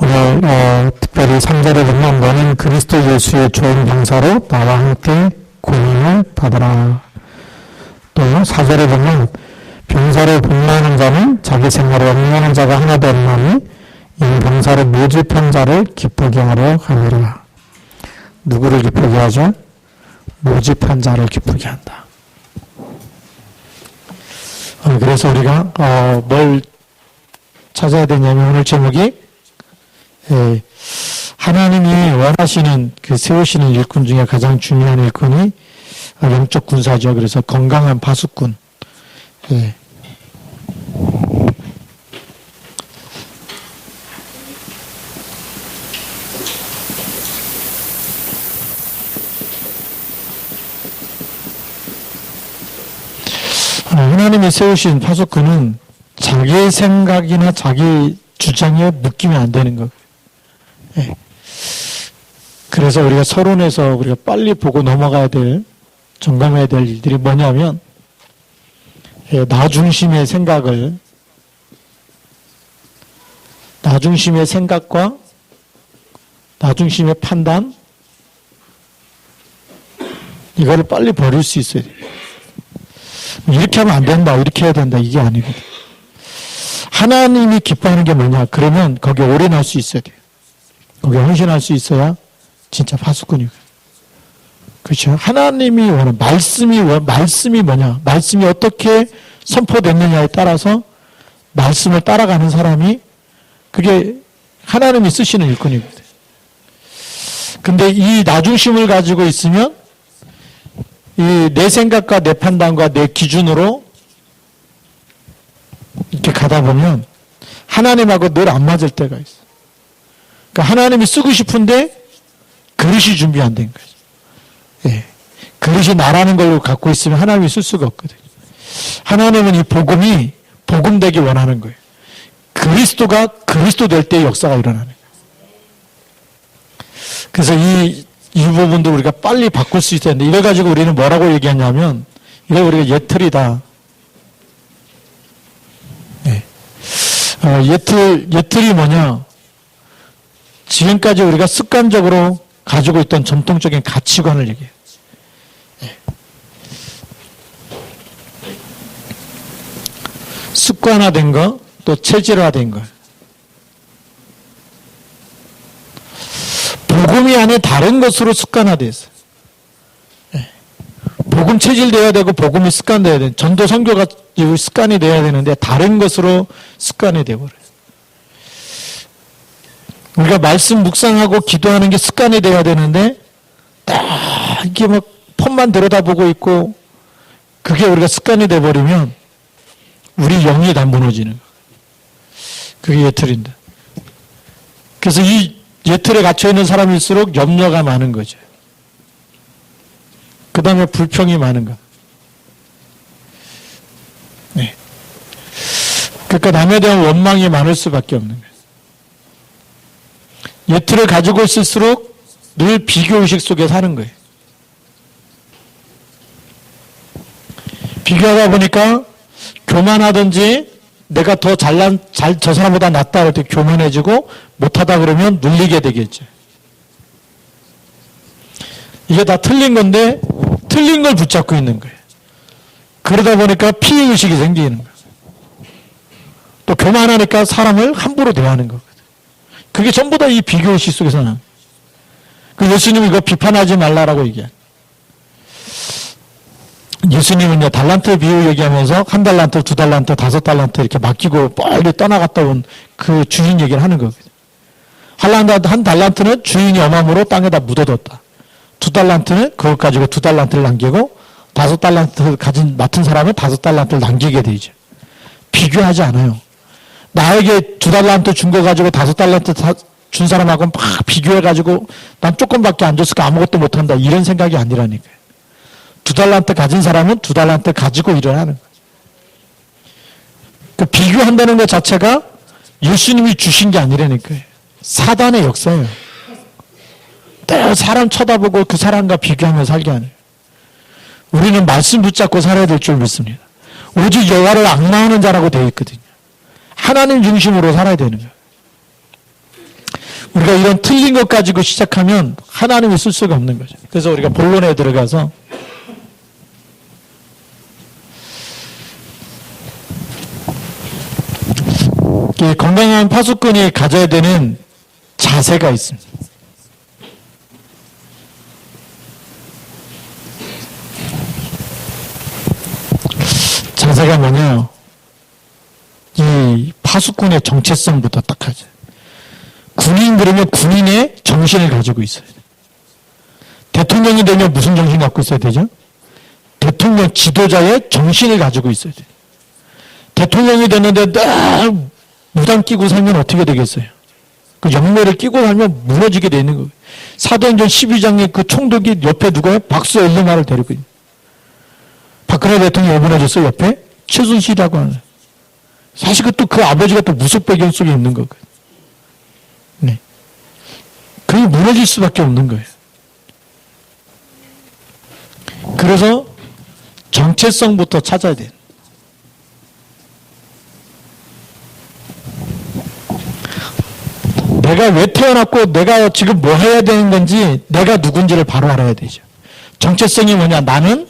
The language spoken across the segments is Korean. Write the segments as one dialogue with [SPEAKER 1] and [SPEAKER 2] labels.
[SPEAKER 1] 오늘 특별히 3절에 보면 너는 그리스도 예수의 좋은 병사로 나와 함께 고난을 받아라. 또 4절에 보면 병사로 복무하는 자는 자기 생활에 얽매이는 자가 하나도 없나니 이 병사로 모집한 자를 기쁘게 하려 하느라. 누구를 기쁘게 하죠? 모집한 자를 기쁘게 한다. 그래서 우리가 뭘 찾아야 되냐면 오늘 제목이 하나님이 원하시는 세우시는 일꾼 중에 가장 중요한 일꾼이 영적 군사죠. 그래서 건강한 파수꾼. 하나님이 세우신 파수꾼은 자기 생각이나 자기 주장에 묶이면 안 되는 거예요. 그래서 우리가 서론에서 우리가 빨리 보고 넘어가야 될, 점검해야 될 일들이 뭐냐면, 나 중심의 생각과 나 중심의 판단, 이거를 빨리 버릴 수 있어야 돼요. 이렇게 하면 안 된다, 이렇게 해야 된다, 이게 아니거든. 하나님이 기뻐하는 게 뭐냐? 그러면 거기에 올인할 수 있어야 돼요. 거기에 헌신할 수 있어야 진짜 파수꾼이고. 그렇죠? 하나님이 원하는 말씀이 뭐냐? 말씀이 어떻게 선포됐느냐에 따라서 말씀을 따라가는 사람이 그게 하나님이 쓰시는 일꾼이거든. 근데 이 나중심을 가지고 있으면 이 내 생각과 내 판단과 내 기준으로 이렇게 가다 보면 하나님하고 늘 안 맞을 때가 있어. 그러니까 하나님이 쓰고 싶은데 그릇이 준비 안 된 거죠. 그릇이 나라는 걸로 갖고 있으면 하나님이 쓸 수가 없거든요. 하나님은 이 복음이 복음되기 원하는 거예요. 그리스도가 그리스도 될 때의 역사가 일어나는 거예요. 그래서 이 부분도 우리가 빨리 바꿀 수 있어야 되는데 이래가지고 우리는 뭐라고 얘기하냐면 이걸 우리가 예틀이다. 예틀이 뭐냐? 지금까지 우리가 습관적으로 가지고 있던 전통적인 가치관을 얘기해요. 습관화된 거, 또 체질화된 거. 복음이 아닌 다른 것으로 습관화되어 있어요. 복음 체질되어야 되고 복음이 습관되어야 되는 전도 선교가 습관이 되어야 되는데 다른 것으로 습관이 되어버려요. 우리가 말씀 묵상하고 기도하는 게 습관이 되어야 되는데 딱 이게 막 폰만 들여다보고 있고 그게 우리가 습관이 돼버리면 우리 영이 다 무너지는 거예요. 그게 예틀인데. 그래서 이 예틀에 갇혀있는 사람일수록 염려가 많은 거죠. 그 다음에 불평이 많은 거. 그러니까 남에 대한 원망이 많을 수밖에 없는 거예요. 예틀을 가지고 있을수록 늘 비교의식 속에 사는 거예요. 비교하다 보니까 교만하든지 내가 더 저 사람보다 낫다 할 때 교만해지고 못하다 그러면 눌리게 되겠죠. 이게 다 틀린 건데 틀린 걸 붙잡고 있는 거예요. 그러다 보니까 피해의식이 생기는 거예요. 또 교만하니까 사람을 함부로 대하는 거거든요. 그게 전부 다 이 비교의식 속에서 나요. 그 예수님이 이거 비판하지 말라라고 얘기해요. 예수님은요, 달란트 비유 얘기하면서 1달란트, 2달란트, 5달란트 이렇게 맡기고 빨리 떠나갔다 온 그 주인 얘기를 하는 거거든요. 한 달란트는 주인이 엄함으로 땅에다 묻어뒀다. 2달란트는 그걸 가지고 2달란트를 남기고 5달란트 맡은 사람은 5달란트를 남기게 되죠. 비교하지 않아요. 나에게 2달란트 준 거 가지고 5달란트 준 사람하고 막 비교해가지고 난 조금밖에 안 줬으니까 아무것도 못한다. 이런 생각이 아니라니까요. 2달란트 가진 사람은 2달란트 가지고 일어나는 거예요. 그 비교한다는 것 자체가 예수님이 주신 게 아니라니까요. 사단의 역사예요. 또 사람 쳐다보고 그 사람과 비교하며 살게 하는. 우리는 말씀 붙잡고 살아야 될 줄 믿습니다. 오직 여호와를 앙망하는 자라고 되어 있거든요. 하나님 중심으로 살아야 되는 거예요. 우리가 이런 틀린 것 가지고 시작하면 하나님이 쓸 수가 없는 거죠. 그래서 우리가 본론에 들어가서 건강한 파수꾼이 가져야 되는 자세가 있습니다. 자세가 뭐냐? 이 파수꾼의 정체성부터 딱 하죠. 군인 그러면 군인의 정신을 가지고 있어야 돼요. 대통령이 되면 무슨 정신 갖고 있어야 되죠? 대통령 지도자의 정신을 가지고 있어야 돼요. 대통령이 됐는데 딱 무당 끼고 살면 어떻게 되겠어요? 그 영매를 끼고 살면 무너지게 되는 거예요. 사도행전 12장에 그 총독이 옆에 누가요? 박수 엘르마를 데리고 있는. 박근혜 대통령이 무너졌어요. 옆에 최순실이라고 하는. 사실 그 아버지가 또 무속 배경 속에 있는 거거든요. 네. 그게 무너질 수밖에 없는 거예요. 그래서 정체성부터 찾아야 돼요. 내가 왜 태어났고 내가 지금 뭐 해야 되는 건지 내가 누군지를 바로 알아야 되죠. 정체성이 뭐냐? 나는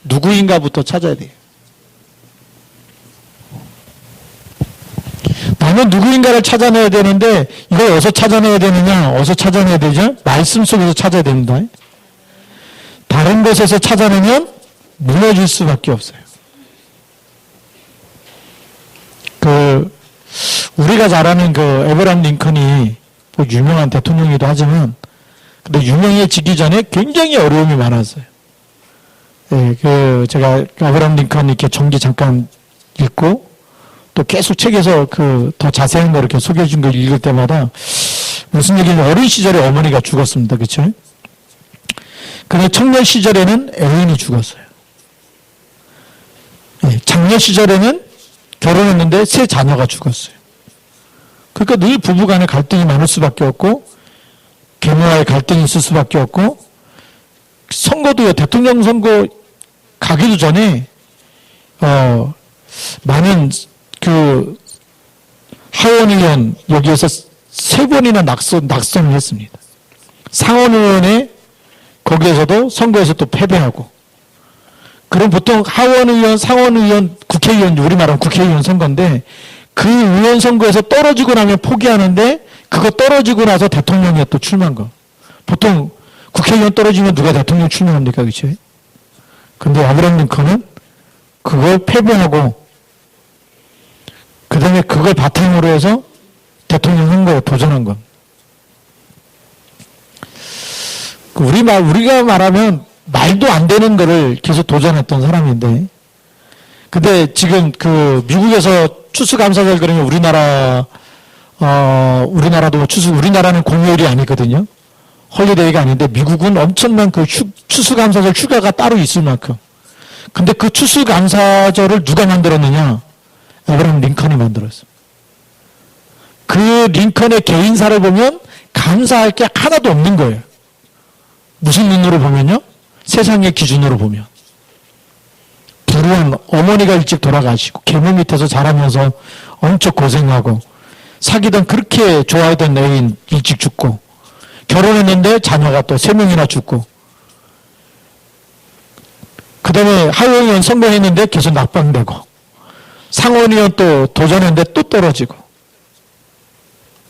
[SPEAKER 1] 누구인가부터 찾아야 돼요. 나는 누구인가를 찾아내야 되는데 이걸 어디서 찾아내야 되느냐? 어디서 찾아내야 되죠? 말씀 속에서 찾아야 됩니다. 다른 곳에서 찾아내면 무너질 수밖에 없어요. 우리가 잘 아는 에브라함 링컨이 뭐 유명한 대통령이기도 하지만 근데 유명해지기 전에 굉장히 어려움이 많았어요. 예, 제가 에브라함 링컨 이렇게 전기 잠깐 읽고 또 계속 책에서 더 자세한 거 이렇게 소개해 준 걸 읽을 때마다 무슨 얘기냐면 어린 시절에 어머니가 죽었습니다. 그렇죠? 근데 청년 시절에는 애인이 죽었어요. 예, 장년 시절에는 결혼했는데 세 자녀가 죽었어요. 그러니까 늘 부부간에 갈등이 많을 수밖에 없고 계모와의 갈등이 있을 수밖에 없고 선거도요. 대통령 선거 가기도 전에 많은 하원 의원 여기에서 3번이나 낙선을 했습니다. 상원 의원에 거기에서도 선거에서 또 패배하고 그럼 보통 하원 의원, 상원 의원, 국회의원 우리 말하면 국회의원 선거인데 그 의원 선거에서 떨어지고 나면 포기하는데 그거 떨어지고 나서 대통령에 또 출마한 거. 보통 국회의원 떨어지면 누가 대통령 출마합니까? 그렇죠? 근데 아브라함 링컨은 그걸 패배하고 그 다음에 그걸 바탕으로 해서 대통령 선거에 도전한 것. 우리가 말하면 말도 안 되는 거를 계속 도전했던 사람인데 근데 지금 미국에서 추수감사절 그러면 우리나라도 우리나라는 공휴일이 아니거든요. 헐리데이가 아닌데 미국은 엄청난 추수감사절 휴가가 따로 있을 만큼. 근데 그 추수감사절을 누가 만들었느냐? 아브라함 링컨이 만들었어요. 그 링컨의 개인사를 보면 감사할 게 하나도 없는 거예요. 무슨 눈으로 보면요? 세상의 기준으로 보면. 불우한 어머니가 일찍 돌아가시고 계모 밑에서 자라면서 엄청 고생하고 사귀던 그렇게 좋아하던 애인 일찍 죽고 결혼했는데 자녀가 또 3명이나 죽고 그 다음에 하원의원 선거했는데 계속 낙방되고 상원의원 또 도전했는데 또 떨어지고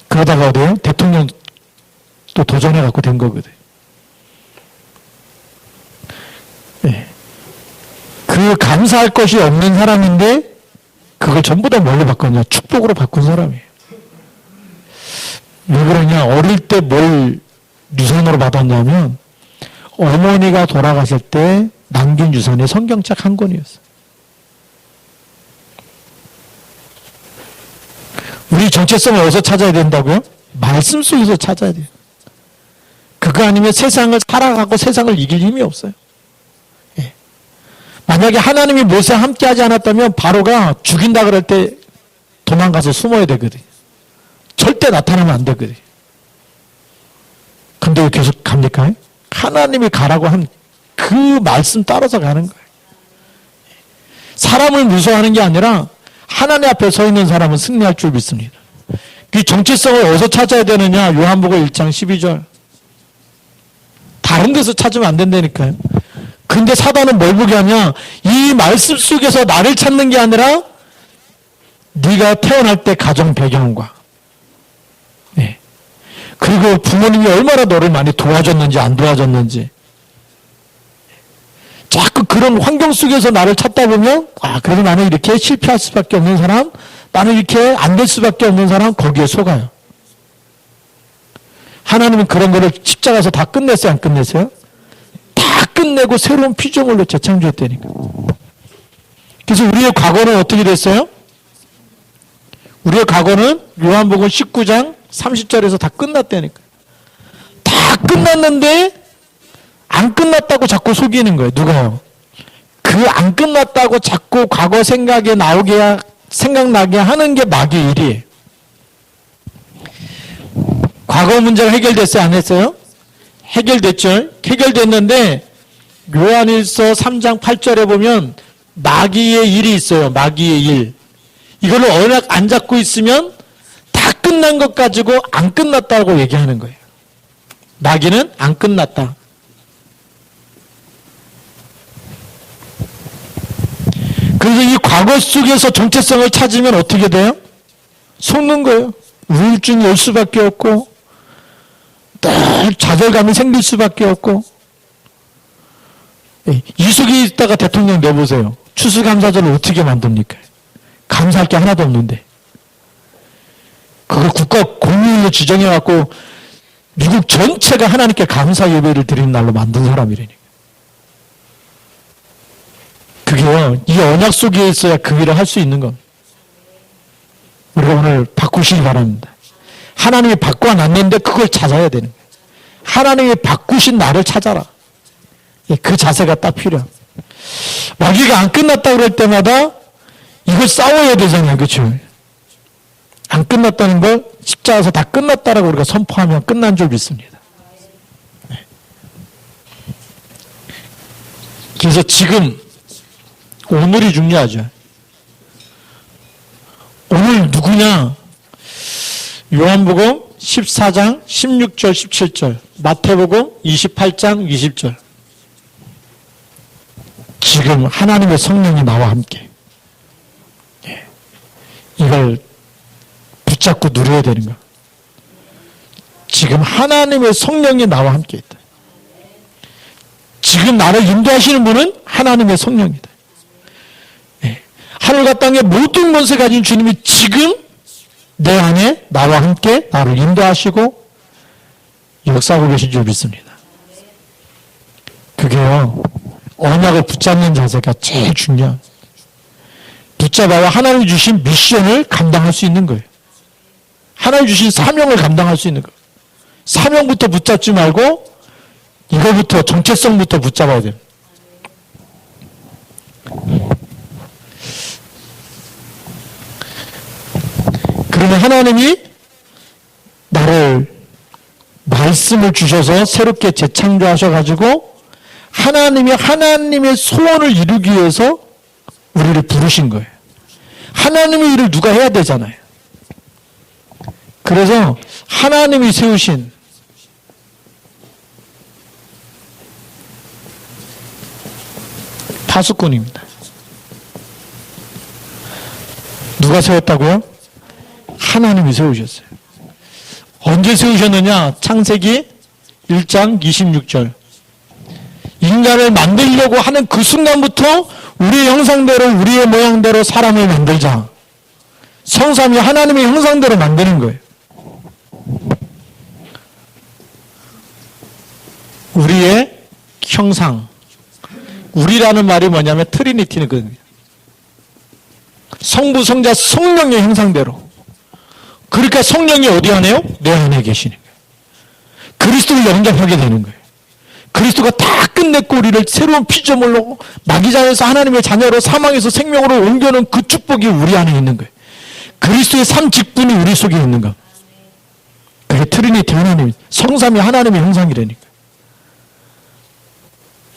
[SPEAKER 1] 그러다가 어디요? 대통령 또 도전해갖고 된 거거든. 네. 그 감사할 것이 없는 사람인데 그걸 전부 다 뭘로 바꿨냐? 축복으로 바꾼 사람이에요. 왜 그러냐? 어릴 때 뭘 유산으로 받았냐면 어머니가 돌아가실 때 남긴 유산이 성경책 한 권이었어요. 우리 정체성을 어디서 찾아야 된다고요? 말씀 속에서 찾아야 돼요. 그거 아니면 세상을 살아가고 세상을 이길 힘이 없어요. 예. 만약에 하나님이 모세와 함께 하지 않았다면 바로가 죽인다 그럴 때 도망가서 숨어야 되거든요. 절대 나타나면 안 되거든요. 근데 왜 계속 갑니까? 하나님이 가라고 한 그 말씀 따라서 가는 거예요. 사람을 무서워하는 게 아니라 하나님 앞에 서 있는 사람은 승리할 줄 믿습니다. 그 정체성을 어디서 찾아야 되느냐? 요한복음 1장 12절. 다른 데서 찾으면 안 된다니까요. 근데 사단은 뭘 보게 하냐? 이 말씀 속에서 나를 찾는 게 아니라 네가 태어날 때 가정 배경과 네. 그리고 부모님이 얼마나 너를 많이 도와줬는지 안 도와줬는지 자꾸 그런 환경 속에서 나를 찾다 보면 그래도 나는 이렇게 실패할 수밖에 없는 사람, 나는 이렇게 안 될 수밖에 없는 사람, 거기에 속아요. 하나님은 그런 거를 십자가에서 다 끝냈어요, 안 끝냈어요? 다 끝내고 새로운 피조물로 재창조했다니까. 그래서 우리의 과거는 어떻게 됐어요? 우리의 과거는 요한복음 19장 30절에서 다 끝났다니까. 다 끝났는데 안 끝났다고 자꾸 속이는 거예요. 누가요? 그 안 끝났다고 자꾸 과거 생각나게 하는 게 마귀의 일이에요. 과거 문제가 해결됐어요? 안 했어요? 해결됐죠? 해결됐는데 요한일서 3장 8절에 보면 마귀의 일이 있어요. 마귀의 일. 이거를 언약 안 잡고 있으면 다 끝난 것 가지고 안 끝났다고 얘기하는 거예요. 마귀는 안 끝났다. 그래서 이 과거 속에서 정체성을 찾으면 어떻게 돼요? 속는 거예요. 우울증이 올 수밖에 없고 늘 좌절감이 생길 수밖에 없고. 이 속에 있다가 대통령 내보세요. 추수감사절을 어떻게 만듭니까? 감사할 게 하나도 없는데. 그걸 국가 공휴일로 지정해갖고 미국 전체가 하나님께 감사 예배를 드리는 날로 만든 사람이라니까. 그게요, 이 언약 속에 있어야 그 일을 할 수 있는 겁니다. 우리가 오늘 바꾸시기 바랍니다. 하나님이 바꿔놨는데 그걸 찾아야 되는 거예요. 하나님이 바꾸신 나를 찾아라. 그 자세가 딱 필요합니다. 마귀가 안 끝났다 그럴 때마다 이걸 싸워야 되잖아요. 그렇죠? 안 끝났다는 걸 십자가에서 다 끝났다라고 우리가 선포하면 끝난 줄 믿습니다. 그래서 지금 오늘이 중요하죠. 오늘 누구냐? 요한복음 14장 16절 17절, 마태복음 28장 20절. 지금 하나님의 성령이 나와 함께 이걸 붙잡고 누려야 되는 거. 지금 하나님의 성령이 나와 함께 있다. 지금 나를 인도하시는 분은 하나님의 성령이다. 하늘과 땅의 모든 권세 가진 주님이 지금 내 안에 나와 함께 나를 인도하시고 역사하고 계신 줄 믿습니다. 그게요, 언약을 붙잡는 자세가 제일 중요한. 붙잡아야 하나님이 주신 미션을 감당할 수 있는 거예요. 하나님이 주신 사명을 감당할 수 있는 거예요. 사명부터 붙잡지 말고 이거부터, 정체성부터 붙잡아야 됩니다. 그러면 하나님이 나를 말씀을 주셔서 새롭게 재창조하셔가지고 하나님의 소원을 이루기 위해서 우리를 부르신 거예요. 하나님의 일을 누가 해야 되잖아요. 그래서 하나님이 세우신 파수꾼입니다. 누가 세웠다고요? 하나님이 세우셨어요. 언제 세우셨느냐? 창세기 1장 26절. 인간을 만들려고 하는 그 순간부터 우리의 형상대로, 우리의 모양대로 사람을 만들자. 성삼위 하나님의 형상대로 만드는 거예요. 우리의 형상. 우리라는 말이 뭐냐면 트리니티거든요. 성부, 성자, 성령의 형상대로. 그러니까 성령이 어디 안에요? 내 안에 계시는 거예요. 그리스도를 영접하게 되는 거예요. 그리스도가 다 끝냈고 우리를 새로운 피조물로 마귀장에서 하나님의 자녀로 사망에서 생명으로 옮겨놓은 그 축복이 우리 안에 있는 거예요. 그리스도의 삶 직분이 우리 속에 있는 거. 그게 트리니티 하나님, 성삼위 하나님의 형상이라니까.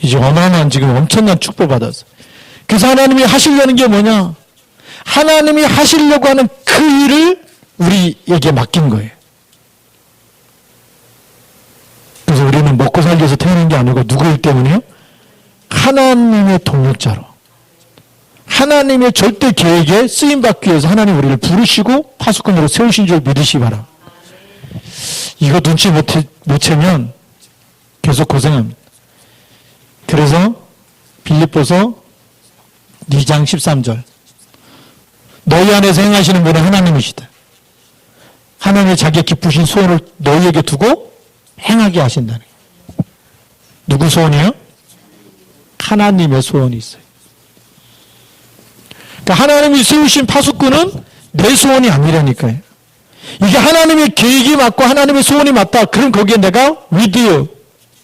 [SPEAKER 1] 이제 어마어마한 지금 엄청난 축복 받았어. 그래서 하나님이 하시려는 게 뭐냐? 하나님이 하시려고 하는 그 일을 우리에게 맡긴 거예요. 그래서 우리는 먹고 살기 위해서 태어난 게 아니고 누구일 때문에요? 하나님의 동역자로. 하나님의 절대 계획에 쓰임받기 위해서 하나님 우리를 부르시고 파수꾼으로 세우신 줄 믿으시기 바랍니다. 이거 눈치 못 채면 계속 고생합니다. 그래서 빌립보서 2장 13절 너희 안에서 행하시는 분은 하나님이시다. 하나님의 자기의 기쁘신 소원을 너희에게 두고 행하게 하신다는 거예요. 누구 소원이에요? 하나님의 소원이 있어요. 그러니까 하나님이 세우신 파수꾼은 내 소원이 아니라니까요. 이게 하나님의 계획이 맞고 하나님의 소원이 맞다. 그럼 거기에 내가 with you,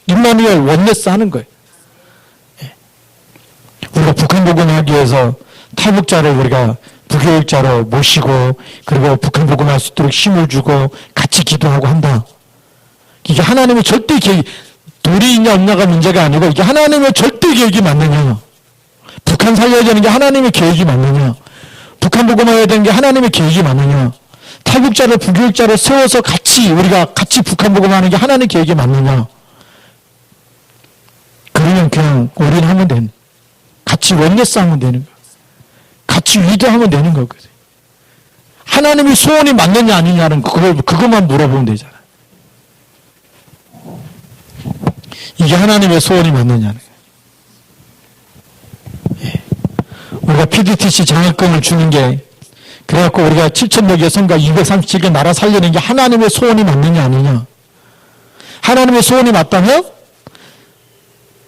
[SPEAKER 1] 임마누엘, 원네스 하는 거예요. 우리가 북한 복음하기 위해서 탈북자를 우리가 부교육자로 모시고 그리고 북한 복음할 수 있도록 힘을 주고 같이 기도하고 한다. 이게 하나님의 절대 계획, 돌이 있냐 없냐가 문제가 아니고 이게 하나님의 절대 계획이 맞느냐. 북한 살려야 되는 게 하나님의 계획이 맞느냐. 북한 복음해야 되는 게 하나님의 계획이 맞느냐. 탈북자를 부교육자로 세워서 우리가 같이 북한 복음하는 게 하나님의 계획이 맞느냐. 그러면 그냥 우리는 하면 되는 같이 원네스 하면 되는 거야. 같이 위대하면 되는 거거든. 하나님의 소원이 맞느냐 아니냐는 그것만 물어보면 되잖아. 이게 하나님의 소원이 맞느냐는 거야. 예. 우리가 PDTC 장학금을 주는 게 그래갖고 우리가 7,000여 개 성가 237개 나라 살리는 게 하나님의 소원이 맞느냐 아니냐. 하나님의 소원이 맞다면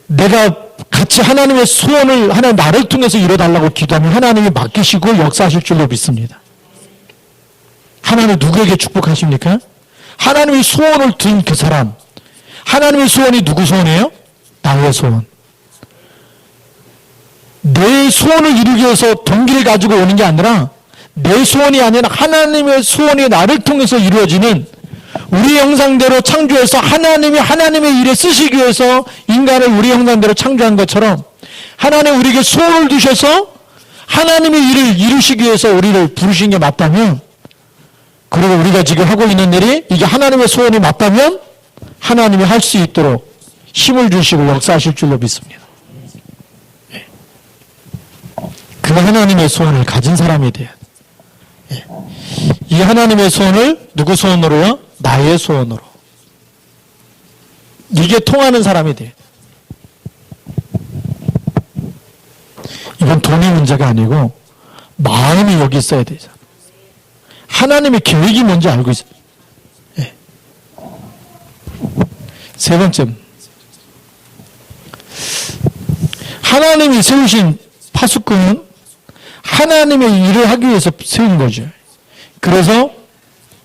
[SPEAKER 1] 내가 같이 하나님의 소원을 하나님 나를 통해서 이뤄달라고 기도하면 하나님이 맡기시고 역사하실 줄로 믿습니다. 하나님 누구에게 축복하십니까? 하나님의 소원을 둔 그 사람. 하나님의 소원이 누구 소원이에요? 나의 소원. 내 소원을 이루기 위해서 동기를 가지고 오는 게 아니라 내 소원이 아니라 하나님의 소원이 나를 통해서 이루어지는 우리 형상대로 창조해서 하나님이 하나님의 일에 쓰시기 위해서 인간을 우리 형상대로 창조한 것처럼 하나님 우리에게 소원을 두셔서 하나님의 일을 이루시기 위해서 우리를 부르신 게 맞다면 그리고 우리가 지금 하고 있는 일이 이게 하나님의 소원이 맞다면 하나님이 할 수 있도록 힘을 주시고 역사하실 줄로 믿습니다. 그 하나님의 소원을 가진 사람이 돼야 돼. 이 하나님의 소원을 누구 소원으로요? 나의 소원으로. 이게 통하는 사람이 돼. 이건 돈의 문제가 아니고 마음이 여기 있어야 되잖아. 하나님의 계획이 뭔지 알고 있어요. 예. 세 번째, 하나님이 세우신 파수꾼은 하나님의 일을 하기 위해서 세운 거죠. 그래서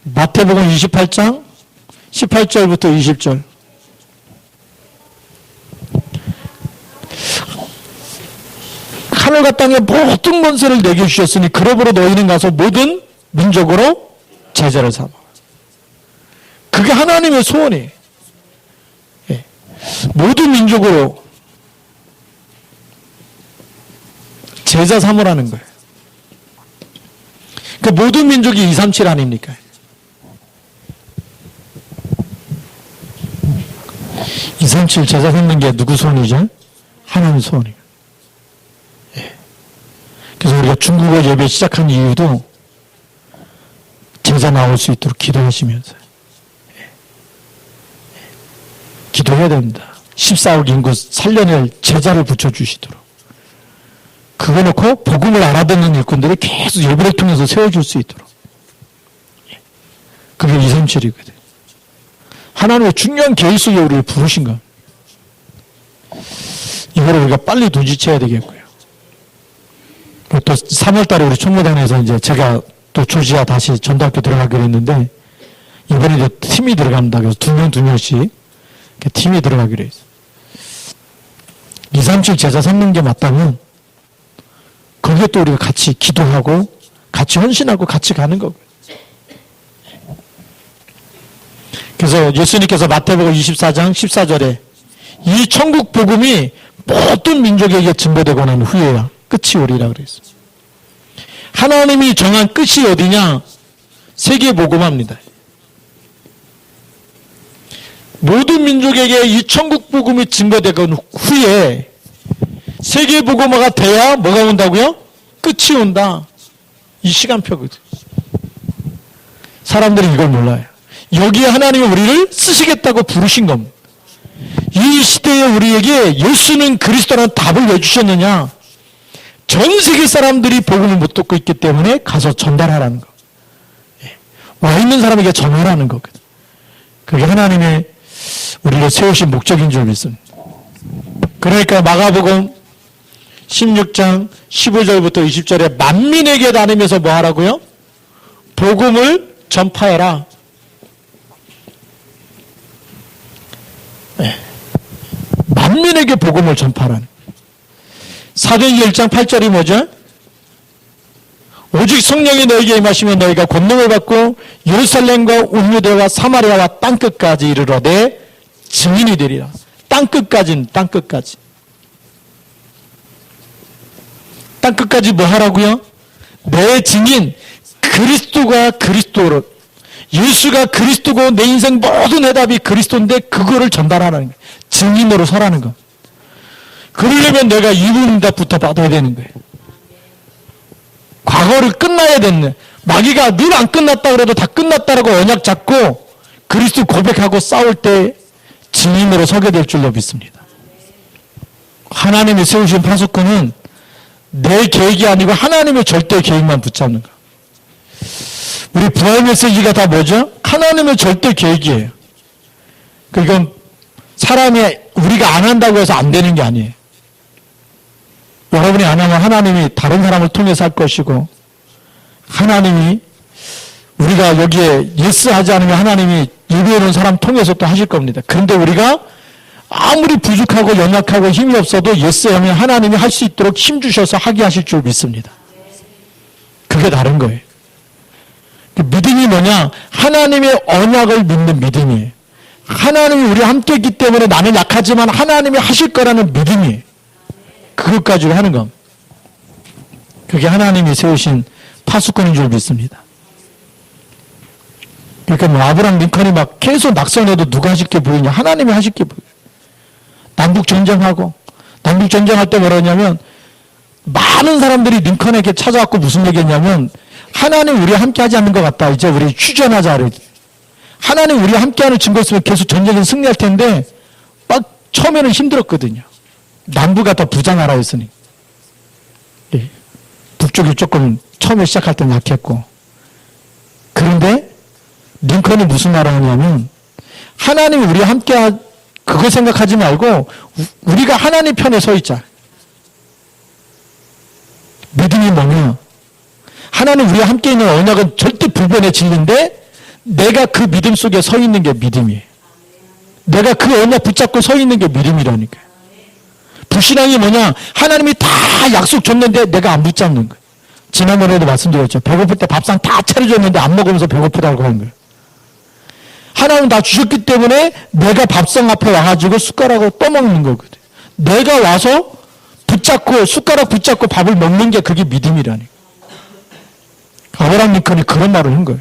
[SPEAKER 1] 마태복음 28장 18절부터 20절 하늘과 땅에 모든 권세를 내게 주셨으니 그러므로 너희는 가서 모든 민족으로 제자를 삼아. 그게 하나님의 소원이에요. 예. 모든 민족으로 제자 삼으라는 거예요. 그 모든 민족이 237 아닙니까? 237 제자 삼는 게 누구 소원이죠? 하나님 소원이에요. 예. 그래서 우리가 중국어 예배 시작한 이유도 제자 나올 수 있도록 기도하시면서 기도해야 됩니다. 14억 인구 살려낼 제자를 붙여주시도록. 그거 놓고 복음을 알아듣는 일꾼들이 계속 예배를 통해서 세워줄 수 있도록. 그게 237이거든. 하나님의 중요한 계획 속에 우리를 부르신 것. 이거를 우리가 빨리 눈치채야 되겠고요. 또 3월 달에 우리 총무단에서 이제 제가 또 조지아 다시 전도학교 들어가기로 했는데 이번에 이제 팀이 들어갑니다. 그래서 2명씩 팀이 들어가기로 했어요. 237 제자 삼는 게 맞다면 거기에 또 우리가 같이 기도하고 같이 헌신하고 같이 가는 거고요. 그래서 예수님께서 마태복음 24장 14절에 이 천국 복음이 모든 민족에게 증거되고 난 후에야 끝이 오리라 그랬어요. 하나님이 정한 끝이 어디냐? 세계 복음화입니다. 모든 민족에게 이 천국 복음이 증거되건 후에 세계 복음화가 돼야 뭐가 온다고요? 끝이 온다. 이 시간표거든. 사람들이 이걸 몰라요. 여기에 하나님이 우리를 쓰시겠다고 부르신 겁니다. 이 시대에 우리에게 예수는 그리스도라는 답을 왜 주셨느냐? 전 세계 사람들이 복음을 못 듣고 있기 때문에 가서 전달하라는 거. 와 있는 사람에게 전하라는 거거든. 그게 하나님의 우리를 세우신 목적인 줄 믿습니다. 그러니까 마가복음 16장 15절부터 20절에 만민에게 다니면서 뭐 하라고요? 복음을 전파해라. 네. 만민에게 복음을 전파하라. 사도행전 1장 8절이 뭐죠? 오직 성령이 너에게 임하시면 너희가 권능을 받고 예루살렘과 온 유대와 사마리아와 땅끝까지 이르러 내 증인이 되리라. 땅끝까지는 땅끝까지. 땅끝까지 뭐 하라고요? 내 증인 그리스도가 그리스도로 예수가 그리스도고 내 인생 모든 해답이 그리스도인데 그거를 전달하라는 거예요. 증인으로 서라는 거. 그러려면 내가 이분답부터 받아야 되는 거예요. 과거를 끝나야 됐네. 마귀가 늘 안 끝났다 그래도 다 끝났다라고 언약 잡고 그리스도 고백하고 싸울 때 증인으로 서게 될 줄로 믿습니다. 하나님이 세우신 파수꾼은 내 계획이 아니고 하나님의 절대 계획만 붙잡는 거. 우리 부활 메시지가 다 뭐죠? 하나님의 절대 계획이에요. 그러니까 사람이 우리가 안 한다고 해서 안 되는 게 아니에요. 여러분이 안 하면 하나님이 다른 사람을 통해서 할 것이고 하나님이 우리가 여기에 예스 하지 않으면 하나님이 예배해 놓은 사람 통해서 또 하실 겁니다. 그런데 우리가 아무리 부족하고 연약하고 힘이 없어도 예스 하면 하나님이 할 수 있도록 힘 주셔서 하게 하실 줄 믿습니다. 그게 다른 거예요. 믿음이 뭐냐? 하나님의 언약을 믿는 믿음이에요. 하나님이 우리와 함께 있기 때문에 나는 약하지만 하나님이 하실 거라는 믿음이에요. 그것 가지고 하는 겁니다. 그게 하나님이 세우신 파수꾼인 줄 믿습니다. 그러니까 뭐 아브라함 링컨이 막 계속 낙선해도 누가 하실 게 보이냐? 하나님이 하실 게 보여요. 남북전쟁하고 남북전쟁할 때 뭐라냐면 많은 사람들이 링컨에게 찾아왔고 무슨 얘기했냐면 하나님 우리와 함께 하지 않는 것 같다. 이제 우리 휴전하자. 하나님 우리와 함께하는 증거 있으면 계속 전쟁에 승리할 텐데 막 처음에는 힘들었거든요. 남부가 더 부자나라 였으니 북쪽이 조금 처음에 시작할 때는 약했고 그런데 링컨이 무슨 말을 하냐면 하나님이 우리와 함께 그거 생각하지 말고 우리가 하나님 편에 서 있자. 믿음이 뭐냐? 하나님 우리와 함께 있는 언약은 절대 불변의 진리인데 내가 그 믿음 속에 서 있는 게 믿음이에요. 내가 그 언약 붙잡고 서 있는 게 믿음이라니까요. 불신앙이 뭐냐? 하나님이 다 약속 줬는데 내가 안 붙잡는 거예요. 지난번에도 말씀드렸죠. 배고플 때 밥상 다 차려줬는데 안 먹으면서 배고프다고 하는 거예요. 하나님 다 주셨기 때문에 내가 밥상 앞에 와가지고 숟가락으로 떠먹는 거거든. 내가 와서 붙잡고 숟가락 붙잡고 밥을 먹는 게 그게 믿음이라니. 아브라함 링컨이 그런 말을 한 거예요.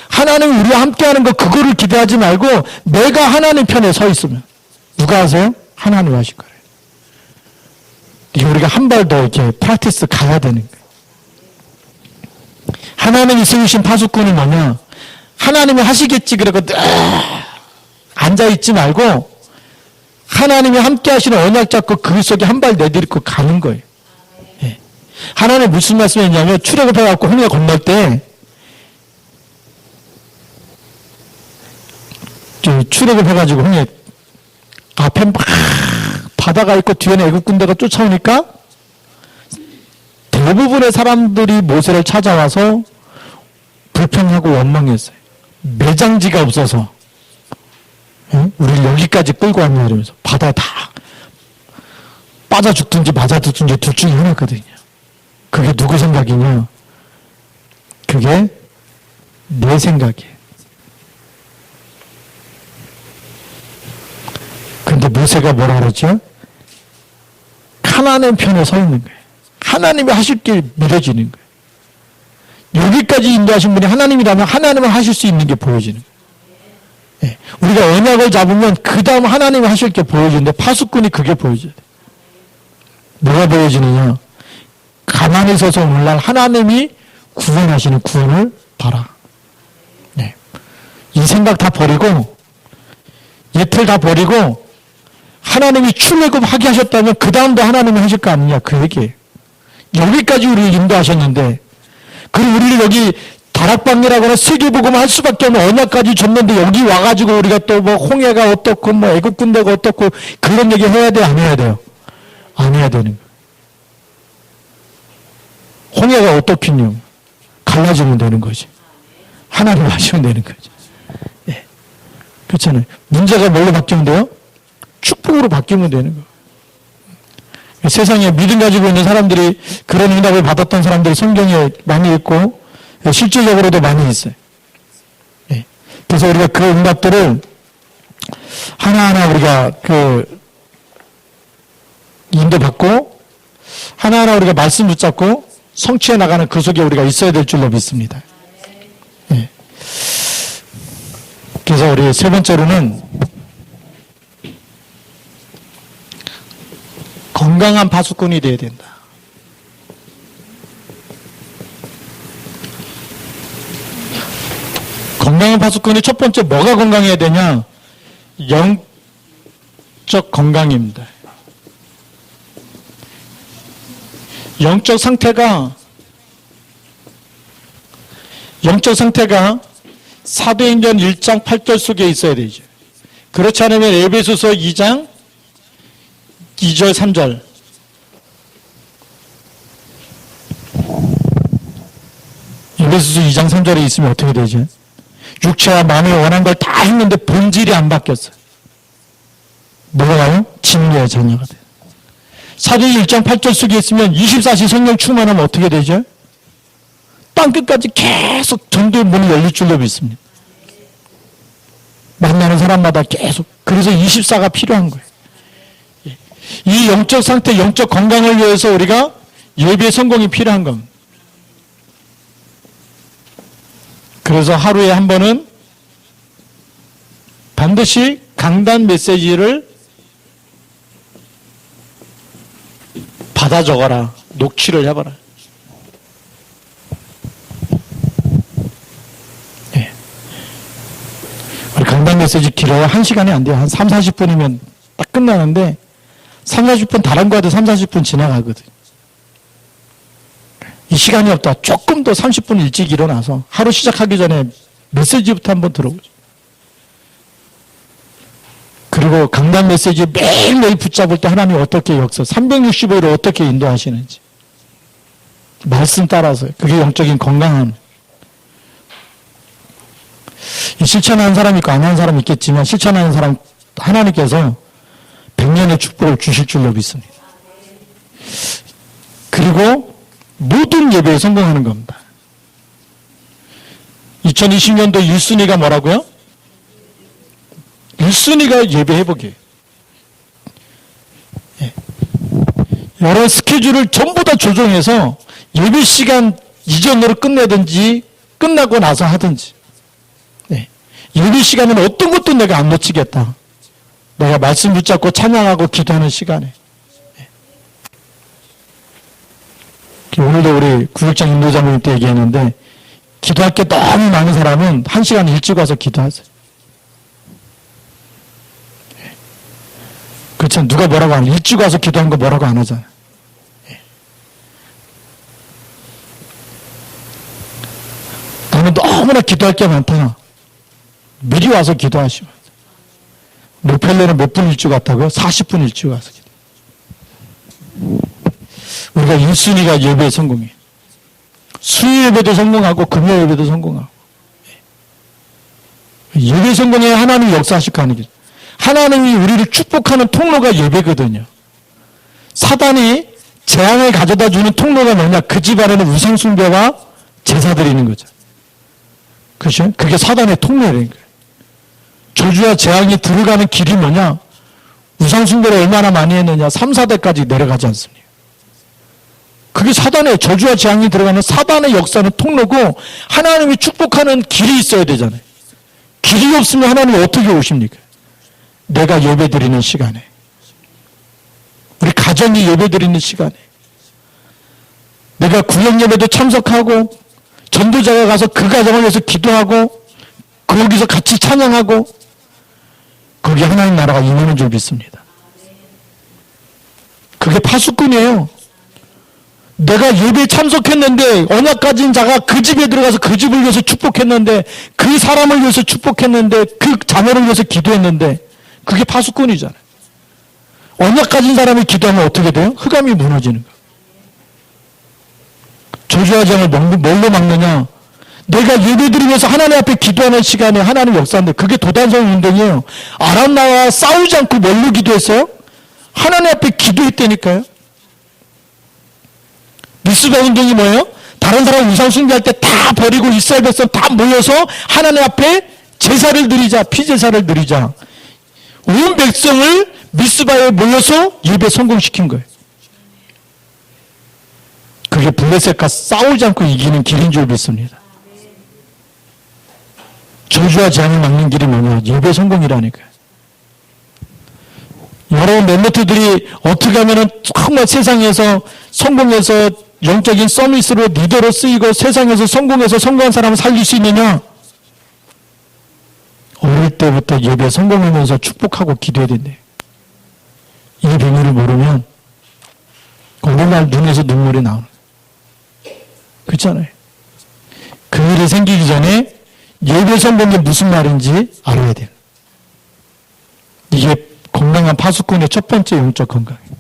[SPEAKER 1] 하나님 우리와 함께하는 거 그거를 기대하지 말고 내가 하나님 편에 서 있으면 누가 하세요? 하나님 하실 거예요. 이게 우리가 한 발 더 이렇게 프랙티스 가야 되는 거예요. 하나님이 세우신 파수꾼은 뭐냐? 하나님이 하시겠지 그러고 앉아있지 말고 하나님이 함께 하시는 언약 잡고 그 속에 한 발 내딛고 가는 거예요. 예. 하나님 무슨 말씀이었냐면 출애굽해갖고 홍해 건널 때 출애굽해가지고 홍해 앞에 막 바다가 있고 뒤에는 애국 군대가 쫓아오니까 대부분의 사람들이 모세를 찾아와서 불평하고 원망했어요. 매장지가 없어서 우리를 여기까지 끌고 왔냐 이러면서 바다에 다 빠져 죽든지 맞아 죽든지 둘 중에 하나거든요. 그게 누구 생각이냐? 그게 내 생각이에요. 근데 모세가 뭐라 그러죠? 하나님 편에 서 있는 거예요. 하나님이 하실 게 믿어지는 거예요. 여기까지 인도하신 분이 하나님이라면 하나님은 하실 수 있는 게 보여지는 거예요. 예. 우리가 언약을 잡으면 그 다음 하나님이 하실 게 보여지는데 파수꾼이 그게 보여져야 돼. 뭐가 보여지느냐? 가만히 서서 오늘날 하나님이 구원하시는 구원을 봐라. 네. 이 생각 다 버리고 예틀 다 버리고 하나님이 출애굽하게 하셨다면 그 다음도 하나님이 하실 거 아니냐 그 얘기예요. 여기까지 우리를 인도하셨는데 그리고 우리를 여기 다락방이라거나 세계복음 할 수밖에 없는 언약까지 줬는데 여기 와가지고 우리가 또 뭐 홍해가 어떻고 뭐 애국 군대가 어떻고 그런 얘기 해야 돼 안 해야 돼요? 안 해야 되는 거예요. 홍해가 어떻긴요? 갈라지면 되는 거지. 하나님 하시면 되는 거지. 예. 그렇잖아요. 문제가 뭘로 바뀌면 돼요? 축복으로 바뀌면 되는 거예요. 세상에 믿음 가지고 있는 사람들이 그런 응답을 받았던 사람들이 성경에 많이 있고 실질적으로도 많이 있어요. 예. 그래서 우리가 그 응답들을 하나하나 우리가 인도받고 하나하나 우리가 말씀 붙잡고 성취해 나가는 그 속에 우리가 있어야 될 줄로 믿습니다. 예. 그래서 우리 세 번째로는 건강한 파수꾼이 되어야 된다. 건강한 파수꾼이 첫 번째 뭐가 건강해야 되냐? 영적 건강입니다. 영적 상태가 사도행전 1장 8절 속에 있어야 되죠. 그렇지 않으면 에베소서 2장 2절 3절 에베소서 2장 3절에 있으면 어떻게 되죠? 육체와 마음이 원한 걸 다 했는데 본질이 안 바뀌었어요. 뭐가요? 진노의 자녀가 돼요. 사도행전 1장 8절 속에 있으면 24시 성령 충만하면 어떻게 되죠? 땅끝까지 계속 전도의 문이 열릴 줄로 믿습니다. 만나는 사람마다 계속. 그래서 24가 필요한 거예요. 이 영적 상태, 영적 건강을 위해서 우리가 예배 성공이 필요한 겁니다. 그래서 하루에 한 번은 반드시 강단 메시지를 받아 적어라. 녹취를 해봐라. 네. 우리 강단 메시지 길어야 1시간이 안 돼요. 한 3, 40분이면 딱 끝나는데 3, 40분 다른 거 해도 3, 40분 지나가거든. 이 시간이 없다. 조금 더 30분 일찍 일어나서 하루 시작하기 전에 메시지부터 한번 들어보죠. 그리고 강단 메시지 매일매일 붙잡을 때 하나님 어떻게 역사, 365일을 어떻게 인도하시는지. 말씀 따라서. 그게 영적인 건강함. 실천하는 사람이 있고 안 하는 사람이 있겠지만 실천하는 사람 하나님께서 100년의 축복을 주실 줄로 믿습니다. 그리고 모든 예배에 성공하는 겁니다. 2020년도 1순위가 뭐라고요? 1순위가 예배 회복이에요. 예. 여러 스케줄을 전부 다 조정해서 예배 시간 이전으로 끝내든지 끝나고 나서 하든지. 예. 예배 시간은 어떤 것도 내가 안 놓치겠다. 내가 말씀 붙잡고 찬양하고 기도하는 시간에. 예. 오늘도 우리 구역장 인도자님 때 얘기했는데 기도할 게 너무 많은 사람은 1시간 일찍 와서 기도하세요. 그렇잖아. 누가 뭐라고 안 해. 일찍 와서 기도한 거 뭐라고 안 하잖아. 나는 너무나 기도할 게 많다. 미리 와서 기도하시면. 목펠레는 몇 분 일찍 왔다고요? 40분 일찍 와서 기도. 우리가 1순위가 예배의 성공이에요. 수요 예배도 성공하고 금요 예배도 성공하고. 예배 성공에 하나님이 역사하실 거 아니겠어요. 하나님이 우리를 축복하는 통로가 예배거든요. 사단이 재앙을 가져다 주는 통로가 뭐냐? 그 집안에는 우상 숭배와 제사 드리는 거죠. 그렇죠? 그게 사단의 통로라는 거예요. 저주와 재앙이 들어가는 길이 뭐냐? 우상 숭배를 얼마나 많이 했느냐? 3, 4대까지 내려가지 않습니까? 그게 사단의 저주와 재앙이 들어가는 사단의 역사는 통로고 하나님이 축복하는 길이 있어야 되잖아요. 길이 없으면 하나님이 어떻게 오십니까? 내가 예배드리는 시간에, 우리 가정이 예배드리는 시간에, 내가 구역 예배도 참석하고 전도자가 가서 그 가정을 위해서 기도하고 거기서 같이 찬양하고 거기 하나님 나라가 임하는 줄 믿습니다. 그게 파수꾼이에요. 내가 예배에 참석했는데 언약 가진 자가 그 집에 들어가서 그 집을 위해서 축복했는데 그 사람을 위해서 축복했는데 그 자녀를 위해서 기도했는데 그게 파수꾼이잖아요. 언약 가진 사람이 기도하면 어떻게 돼요? 흑암이 무너지는 거예요. 저주와 재앙을 뭘로 막느냐? 내가 예배드리면서 하나님 앞에 기도하는 시간에 하나님 역사인데 그게 도단성 운동이에요. 아람 나라와 싸우지 않고 뭘로 기도했어요? 하나님 앞에 기도했다니까요. 미스바 운동이 뭐예요? 다른 사람 우상 숭배할 때 다 버리고 이스라엘 백성 다 모여서 하나님 앞에 제사를 드리자, 피제사를 드리자. 온 백성을 미스바에 모여서 예배 성공시킨 거예요. 그게 블레셋과 싸우지 않고 이기는 길인 줄 믿습니다. 저주와 재앙을 막는 길이 뭐냐? 예배 성공이라니까요. 여러분 멤버들이 어떻게 하면은 정말 세상에서 성공해서 영적인 서밋으로 리더로 쓰이고 세상에서 성공해서 성공한 사람을 살릴 수 있느냐? 어릴 때부터 예배 성공하면서 축복하고 기도해야 된대. 이 비밀을 모르면 어느 날 눈에서 눈물이 나오는 거예요. 그렇잖아요. 그 일이 생기기 전에 예배 성공이 무슨 말인지 알아야 돼요. 이게 건강한 파수꾼의 첫 번째 영적 건강이에요.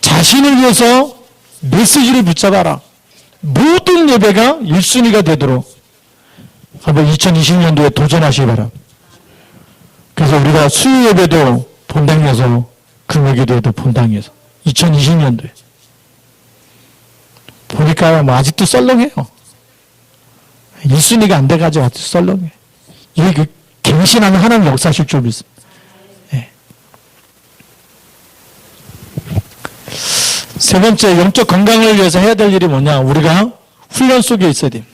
[SPEAKER 1] 자신을 위해서 메시지를 붙잡아라. 모든 예배가 1순위가 되도록 한번 2020년도에 도전하시기 바랍니다. 그래서 우리가 수요 예배도 본당에서 금요기도에도 본당에서 2020년도에 보니까 뭐 아직도 썰렁해요. 1순위가 안 돼가지고 아직도 썰렁해. 이게 그 갱신하는 하나님 역사실 줄 믿습니다. 네. 세 번째 영적 건강을 위해서 해야 될 일이 뭐냐? 우리가 훈련 속에 있어야 됩니다.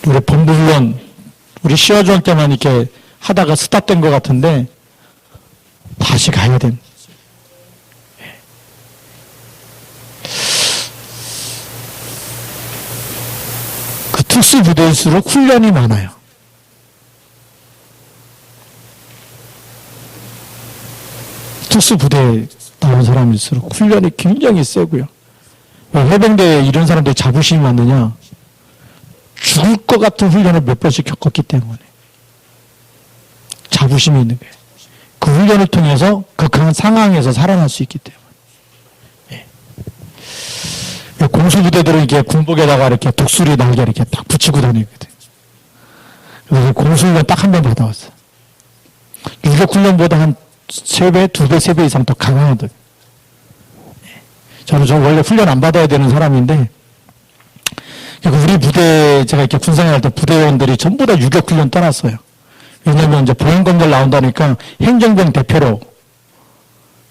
[SPEAKER 1] 우리 본부훈련, 우리 시화주한 때만 이렇게 하다가 스탑된 것 같은데 다시 가야 됩니다. 그 특수부대일수록 훈련이 많아요. 특수부대에 나온 사람일수록 훈련이 굉장히 세고요. 왜 해병대에 이런 사람들이 자부심이 많느냐? 죽을 것 같은 훈련을 몇 번씩 겪었기 때문에 자부심이 있는 거예요. 그 훈련을 통해서 극한 상황에서 살아날 수 있기 때문에. 예. 공수부대들은 이렇게 군복에다가 이렇게 독수리 날개 이렇게 딱 붙이고 다니거든. 그래서 공수훈련 딱 한 번 받아왔어요. 유격훈련보다 한 3배, 2배, 3배 이상 더 강하거든. 저는 원래 훈련 안 받아야 되는 사람인데, 우리 부대, 제가 이렇게 군생활 할 때 부대원들이 전부 다 유격훈련 떠났어요. 왜냐면 이제 보행검열 나온다니까 행정병 대표로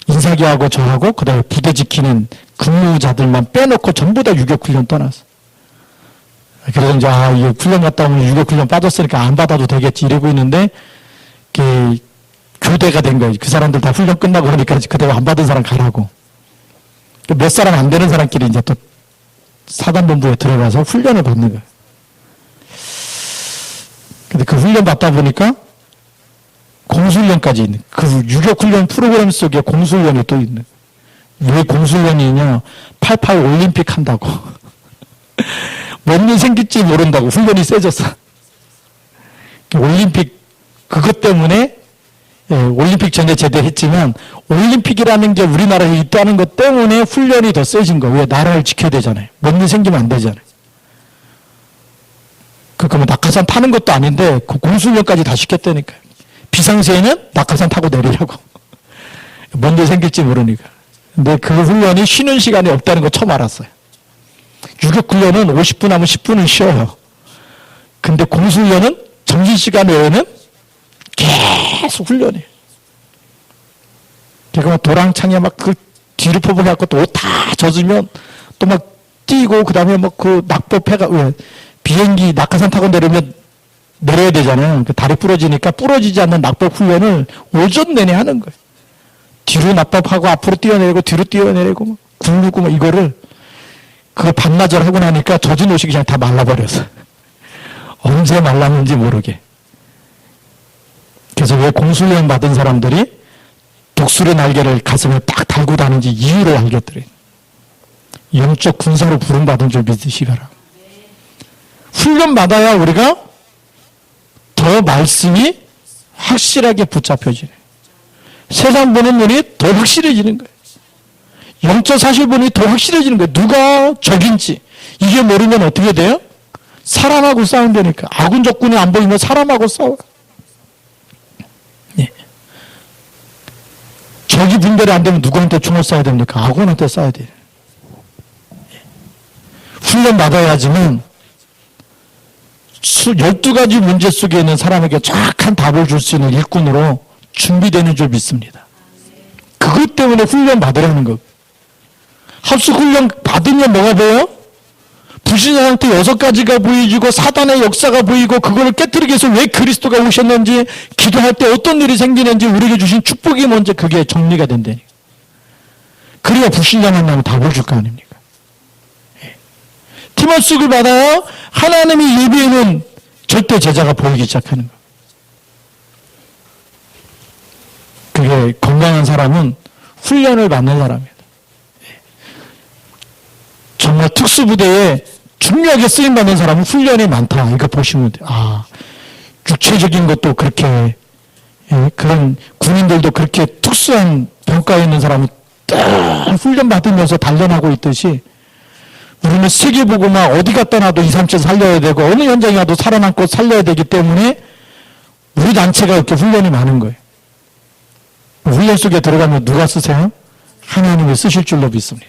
[SPEAKER 1] 인사기하고 저하고 그 다음에 부대 지키는 근무자들만 빼놓고 전부 다 유격훈련 떠났어. 그래서 이제, 이 훈련 갔다 오면 유격훈련 빠졌으니까 안 받아도 되겠지 이러고 있는데, 교대가 된 거예요. 그 사람들 다 훈련 끝나고 그러니까 그때 안 받은 사람 가라고. 몇 사람 안 되는 사람끼리 이제 또 사단본부에 들어가서 훈련을 받는 거예요. 근데 그 훈련 받다 보니까 공수훈련까지 있는, 그 유격훈련 프로그램 속에 공수훈련이 또 있는. 왜 공수훈련이 있냐? 88 올림픽 한다고. 뭔 일 생길지 모른다고 훈련이 세졌어. 올림픽, 그것 때문에, 예, 올림픽 전에 제대했지만, 올림픽이라는 게 우리나라에 있다는 것 때문에 훈련이 더 세진 거예요. 왜? 나라를 지켜야 되잖아요. 뭔 일 생기면 안 되잖아요. 그러면 낙하산 타는 것도 아닌데, 그 공수훈련까지 다 시켰다니까요. 비상시에는 낙하산 타고 내리라고. 뭔 일 생길지 모르니까. 근데 그 훈련이 쉬는 시간이 없다는 거 처음 알았어요. 유격훈련은 50분 하면 10분은 쉬어요. 근데 공수훈련은 점심시간 외에는 계속 훈련이에요. 그러니까 도랑창에 막 그 뒤로 퍼부어갖고 또 옷 다 젖으면 또 막 뛰고, 그 다음에 막 그 낙법해가, 왜, 비행기 낙하산 타고 내려면 내려야 되잖아요. 그 다리 부러지니까 부러지지 않는 낙법 훈련을 오전 내내 하는 거예요. 뒤로 낙법하고 앞으로 뛰어내리고 뒤로 뛰어내리고 막 굴르고 막 이거를 그거 반나절 하고 나니까 젖은 옷이 그냥 다 말라버려서 언제 말랐는지 모르게. 그래서 왜 공수련 받은 사람들이 독수리 날개를 가슴에 딱 달고 다니는지 이유를 알겠더래요. 영적 군사로 부름받은 줄 믿으시거라. 훈련 받아야 우리가 더 말씀이 확실하게 붙잡혀지네. 세상 보는 눈이 더 확실해지는 거예요. 영적 사실 보니 더 확실해지는 거예요. 누가 적인지. 이게 모르면 어떻게 돼요? 사람하고 싸운다니까. 아군 적군이 안 보이면 사람하고 싸워요. 예. 적이 분별이 안 되면 누구한테 총을 쏴야 됩니까? 아군한테 쏴야 돼요. 예. 훈련 받아야지만 12가지 문제 속에 있는 사람에게 정확한 답을 줄 수 있는 일꾼으로 준비되는 줄 믿습니다. 그것 때문에 훈련 받으라는 거. 합숙 훈련 받으면 뭐가 보여? 불신자 상태 6가지가 보여지고 사단의 역사가 보이고 그거를 깨뜨리기 위해서 왜 그리스도가 오셨는지, 기도할 때 어떤 일이 생기는지 우리에게 주신 축복이 먼저 그게 정리가 된다니까. 그래야 불신자 만나면 답을 줄 거 아닙니까? 팀합숙을 받아야 하나님이 예비해놓은 절대 제자가 보이기 시작하는 거. 그게 건강한 사람은 훈련을 받는 사람입니다. 정말 특수부대에 중요하게 쓰임받는 사람은 훈련이 많다. 이거 보시면 돼요. 아, 육체적인 것도 그렇게, 그런 군인들도 그렇게 특수한 병가에 있는 사람은 딱 훈련 받으면서 단련하고 있듯이 우리는 세계보고만 어디 갔다 놔도 2, 3천 살려야 되고 어느 현장에 가도 살아남고 살려야 되기 때문에 우리 단체가 이렇게 훈련이 많은 거예요. 훈련 속에 들어가면 누가 쓰세요? 하나님이 쓰실 줄로 믿습니다.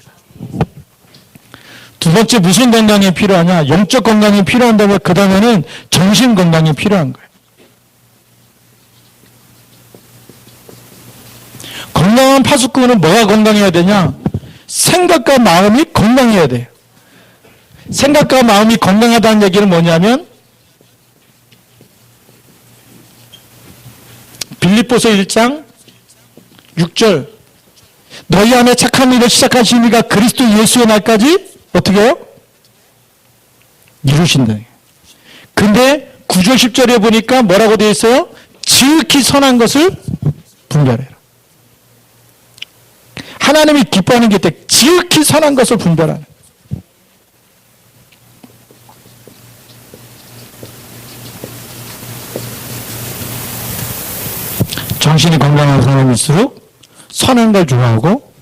[SPEAKER 1] 두 번째, 무슨 건강이 필요하냐? 영적 건강이 필요한다면 그 다음에는 정신 건강이 필요한 거예요. 건강한 파수꾼은 뭐가 건강해야 되냐? 생각과 마음이 건강해야 돼요. 생각과 마음이 건강하다는 얘기는 뭐냐면 빌립보서 1장 6절 너희 안에 착한 일을 시작하신 이가 그리스도 예수의 날까지 어떻게 해요? 이루신다. 근데 9절 10절에 보니까 뭐라고 되어 있어요? 지극히 선한 것을 분별해라. 하나님이 기뻐하는 게 있대. 지극히 선한 것을 분별하는. 정신이 건강한 사람일수록 선한 걸 좋아하고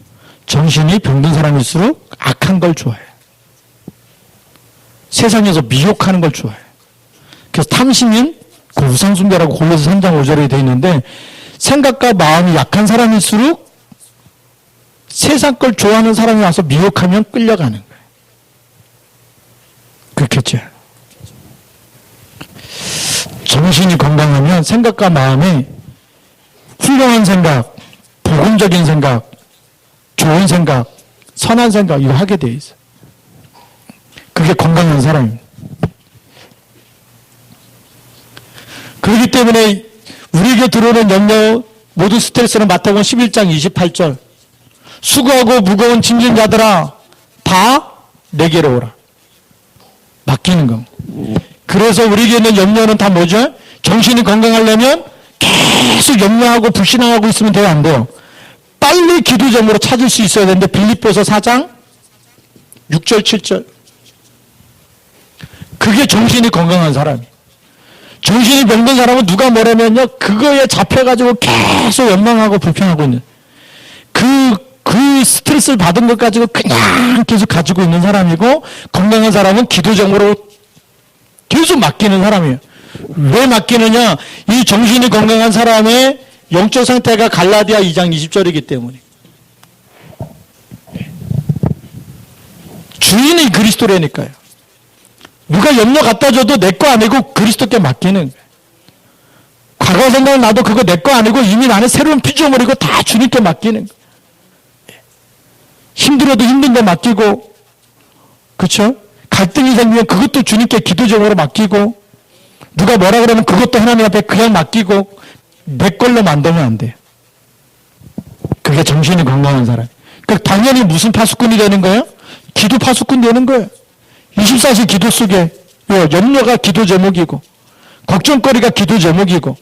[SPEAKER 1] 정신이 병든 사람일수록 악한 걸 좋아해요. 세상에서 미혹하는 걸 좋아해요. 그래서 탐심인 그 우상숭배라고 골로새 3장 5절에 되어 있는데 생각과 마음이 약한 사람일수록 세상 걸 좋아하는 사람이 와서 미혹하면 끌려가는 거예요. 그렇겠죠. 정신이 건강하면 생각과 마음이 훌륭한 생각, 복음적인 생각, 좋은 생각, 선한 생각 이거 하게 돼 있어요. 그게 건강한 사람입니다. 그렇기 때문에 우리에게 들어오는 염려, 모든 스트레스는 마태복음 11장 28절 수고하고 무거운 짐진 자들아 다 내게로 오라. 맡기는 거. 그래서 우리에게 있는 염려는 다 뭐죠? 정신이 건강하려면 계속 염려하고 불신앙하고 있으면 돼요? 안 돼요? 빨리 기도점으로 찾을 수 있어야 되는데 빌립보서 4장 6절 7절 그게 정신이 건강한 사람이에요. 정신이 병든 사람은 누가 뭐라면요 그거에 잡혀가지고 계속 연망하고 불평하고 있는 그 스트레스를 받은 것 가지고 그냥 계속 가지고 있는 사람이고 건강한 사람은 기도점으로 계속 맡기는 사람이에요. 왜 맡기느냐? 이 정신이 건강한 사람의 영적 상태가 갈라디아 2장 20절이기 때문에 주인이 그리스도라니까요. 누가 염려 갖다 줘도 내 거 아니고 그리스도께 맡기는 거예요. 과거 생각 나도 그거 내 거 아니고 이미 나는 새로운 피조물이고 다 주님께 맡기는 거예요. 힘들어도 힘든 데 맡기고, 그렇죠? 갈등이 생기면 그것도 주님께 기도 제목으로 맡기고, 누가 뭐라 그러면 그것도 하나님 앞에 그냥 맡기고, 내 걸로 만들면 안 돼요. 그게 정신이 건강한 사람. 그러니까 당연히 무슨 파수꾼이 되는 거예요? 기도 파수꾼 되는 거예요. 24시 기도 속에 염려가 기도 제목이고, 걱정거리가 기도 제목이고,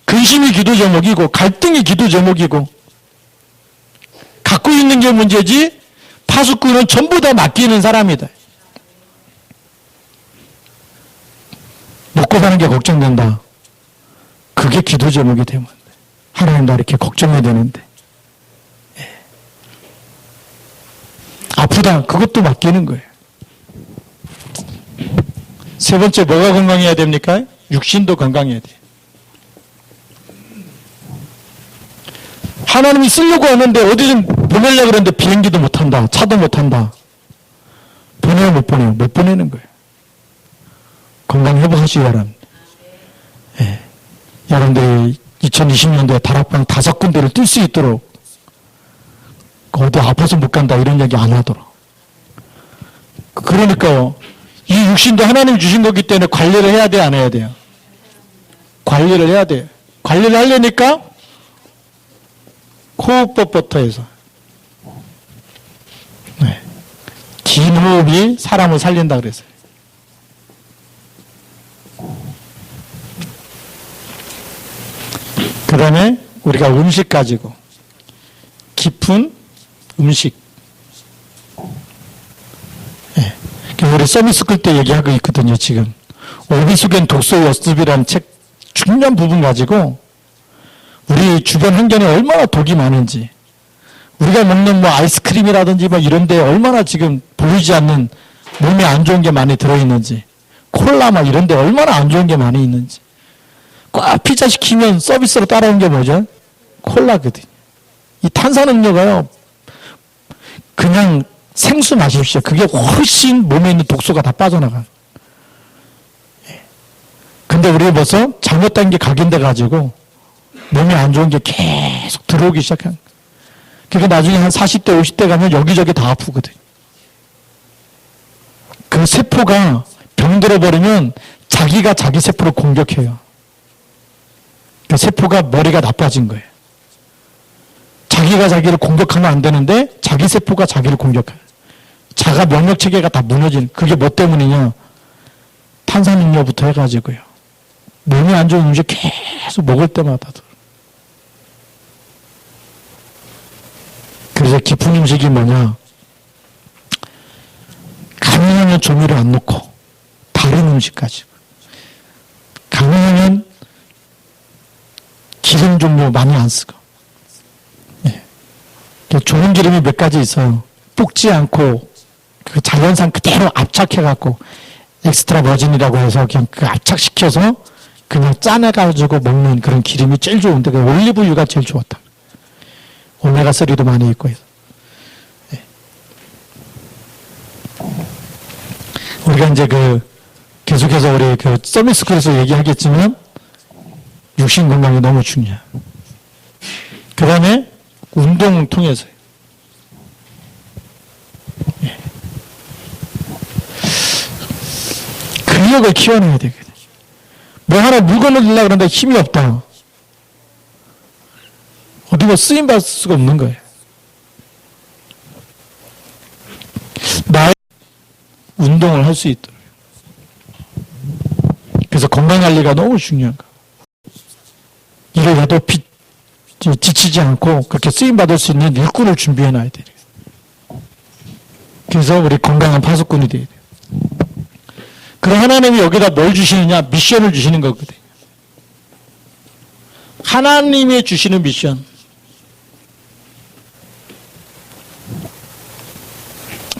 [SPEAKER 1] 근심이 기도 제목이고, 갈등이 기도 제목이고, 갖고 있는 게 문제지 파수꾼은 전부 다 맡기는 사람이다. 먹고 사는 게 걱정된다. 그게 기도 제목이 되면 하나님 나 이렇게 걱정해야 되는데. 아프다. 그것도 맡기는 거예요. 세 번째 뭐가 건강해야 됩니까? 육신도 건강해야 돼요. 하나님이 쓰려고 하는데 어디 좀 보내려고 그러는데 비행기도 못 탄다. 차도 못 탄다. 보내요 못 보내요? 못 보내는 거예요. 건강 회복하시기 바랍니다. 예. 여러분들이 2020년도에 다락방 5군데를 뜰 수 있도록 어디 아파서 못 간다 이런 얘기 안 하도록. 그러니까요. 이 육신도 하나님 주신 거기 때문에 관리를 해야 돼, 안 해야 돼요? 관리를 해야 돼요. 관리를 하려니까 호흡법부터 해서. 네. 긴 호흡이 사람을 살린다 그랬어요. 그 다음에 우리가 음식 가지고 깊은 음식. 네. 우리 서비스쿨 때 얘기하고 있거든요, 지금. 오비수겐 독서 연습이라는 책 중요한 부분 가지고 우리 주변 환경에 얼마나 독이 많은지, 우리가 먹는 뭐 아이스크림이라든지 뭐 이런 데 얼마나 지금 보이지 않는 몸에 안 좋은 게 많이 들어있는지, 콜라 막 이런 데 얼마나 안 좋은 게 많이 있는지. 꼭 피자 시키면 서비스로 따라온 게 뭐죠? 콜라거든요. 이 탄산음료가요, 그냥 생수 마십시오. 그게 훨씬 몸에 있는 독소가 다 빠져나가요. 근데 우리 벌써 잘못된 게 각인돼 가지고 몸에 안 좋은 게 계속 들어오기 시작한. 그러니까 나중에 한 40대, 50대 가면 여기저기 다 아프거든. 그 세포가 병들어버리면 자기가 자기 세포를 공격해요. 그 세포가 머리가 나빠진 거예요. 자기가 자기를 공격하면 안 되는데 자기 세포가 자기를 공격해요. 자가 면역 체계가 다 무너지는. 그게 뭐 때문이냐? 탄산음료부터 해가지고요. 몸이 안 좋은 음식 계속 먹을 때마다. 그래서 깊은 음식이 뭐냐? 가능하면 조미료 안 넣고 다른 음식 가지고. 가능하면 기름 종류 많이 안 쓰고. 네. 좋은 기름이 몇 가지 있어요. 볶지 않고 그 자연산 그대로 압착해갖고 엑스트라 버진이라고 해서 그냥 그 압착시켜서 그냥 짜내가지고 먹는 그런 기름이 제일 좋은데 그 올리브유가 제일 좋았다. 오메가3도 많이 있고 해서. 네. 우리가 이제 계속해서 우리 서밋스쿨에서 얘기하겠지만 육신 건강이 너무 중요해요. 그 다음에 운동을 통해서요. 네. 근력을 키워내야 되거든요. 뭐 하나 물건을 들려고 그러는데 힘이 없다. 어디 뭐 쓰임받을 수가 없는 거예요. 나의 운동을 할 수 있도록. 그래서 건강관리가 너무 중요한 거예요. 일을 해도 지치지 않고 그렇게 쓰임받을 수 있는 일꾼을 준비해 놔야 돼요. 그래서 우리 건강한 파수꾼이 돼야 돼요. 그럼 하나님이 여기다 뭘 주시느냐? 미션을 주시는 거거든요. 하나님이 주시는 미션.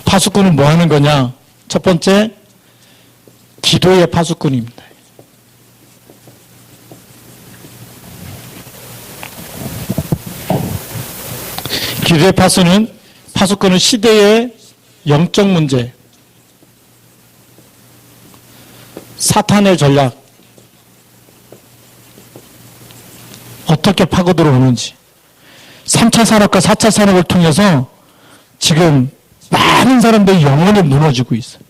[SPEAKER 1] 파수꾼은 뭐 하는 거냐? 첫 번째, 기도의 파수꾼입니다. 기도의 파수꾼은 시대의 영적 문제, 사탄의 전략, 어떻게 파고 들어오는지. 3차 산업과 4차 산업을 통해서 지금 많은 사람들이 영혼이 무너지고 있어요.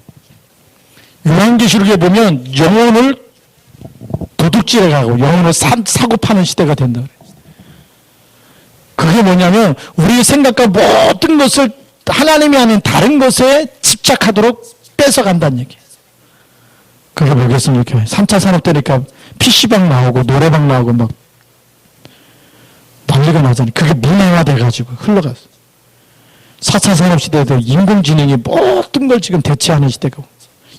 [SPEAKER 1] 요한계시록에 보면 영혼을 도둑질해 가고 영혼을 사고 파는 시대가 된다 그래요. 그게 뭐냐면 우리의 생각과 모든 것을 하나님이 아닌 다른 것에 집착하도록 뺏어간다는 얘기예요. 그게 뭐겠습니까? 3차 산업 되니까 PC방 나오고 노래방 나오고 막 난리가 나잖아요. 그게 문화화돼가지고 흘러갔어요. 4차 산업 시대에도 인공지능이 모든 걸 지금 대체하는 시대가 오고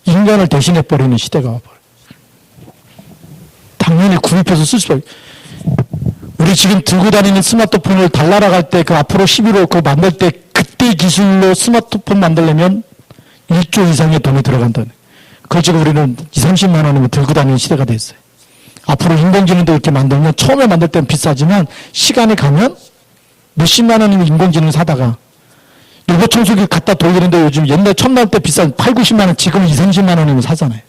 [SPEAKER 1] 인간을 대신해버리는 시대가 와버려요. 당연히 구입해서 쓸 수밖에. 우리 지금 들고 다니는 스마트폰을 달나라 갈 때 그 앞으로 11호 그거 만들 때 그때 기술로 스마트폰 만들려면 1조 이상의 돈이 들어간다는. 그걸 지금 우리는 20, 30만 원이면 들고 다니는 시대가 됐어요. 앞으로 인공지능도 이렇게 만들면 처음에 만들 때는 비싸지만 시간이 가면 몇십만 원이면 인공지능 사다가 로봇 청소기 갖다 돌리는데 요즘 옛날 처음 나올 때 비싼 8, 90만 원 지금은 20, 30만 원이면 사잖아요.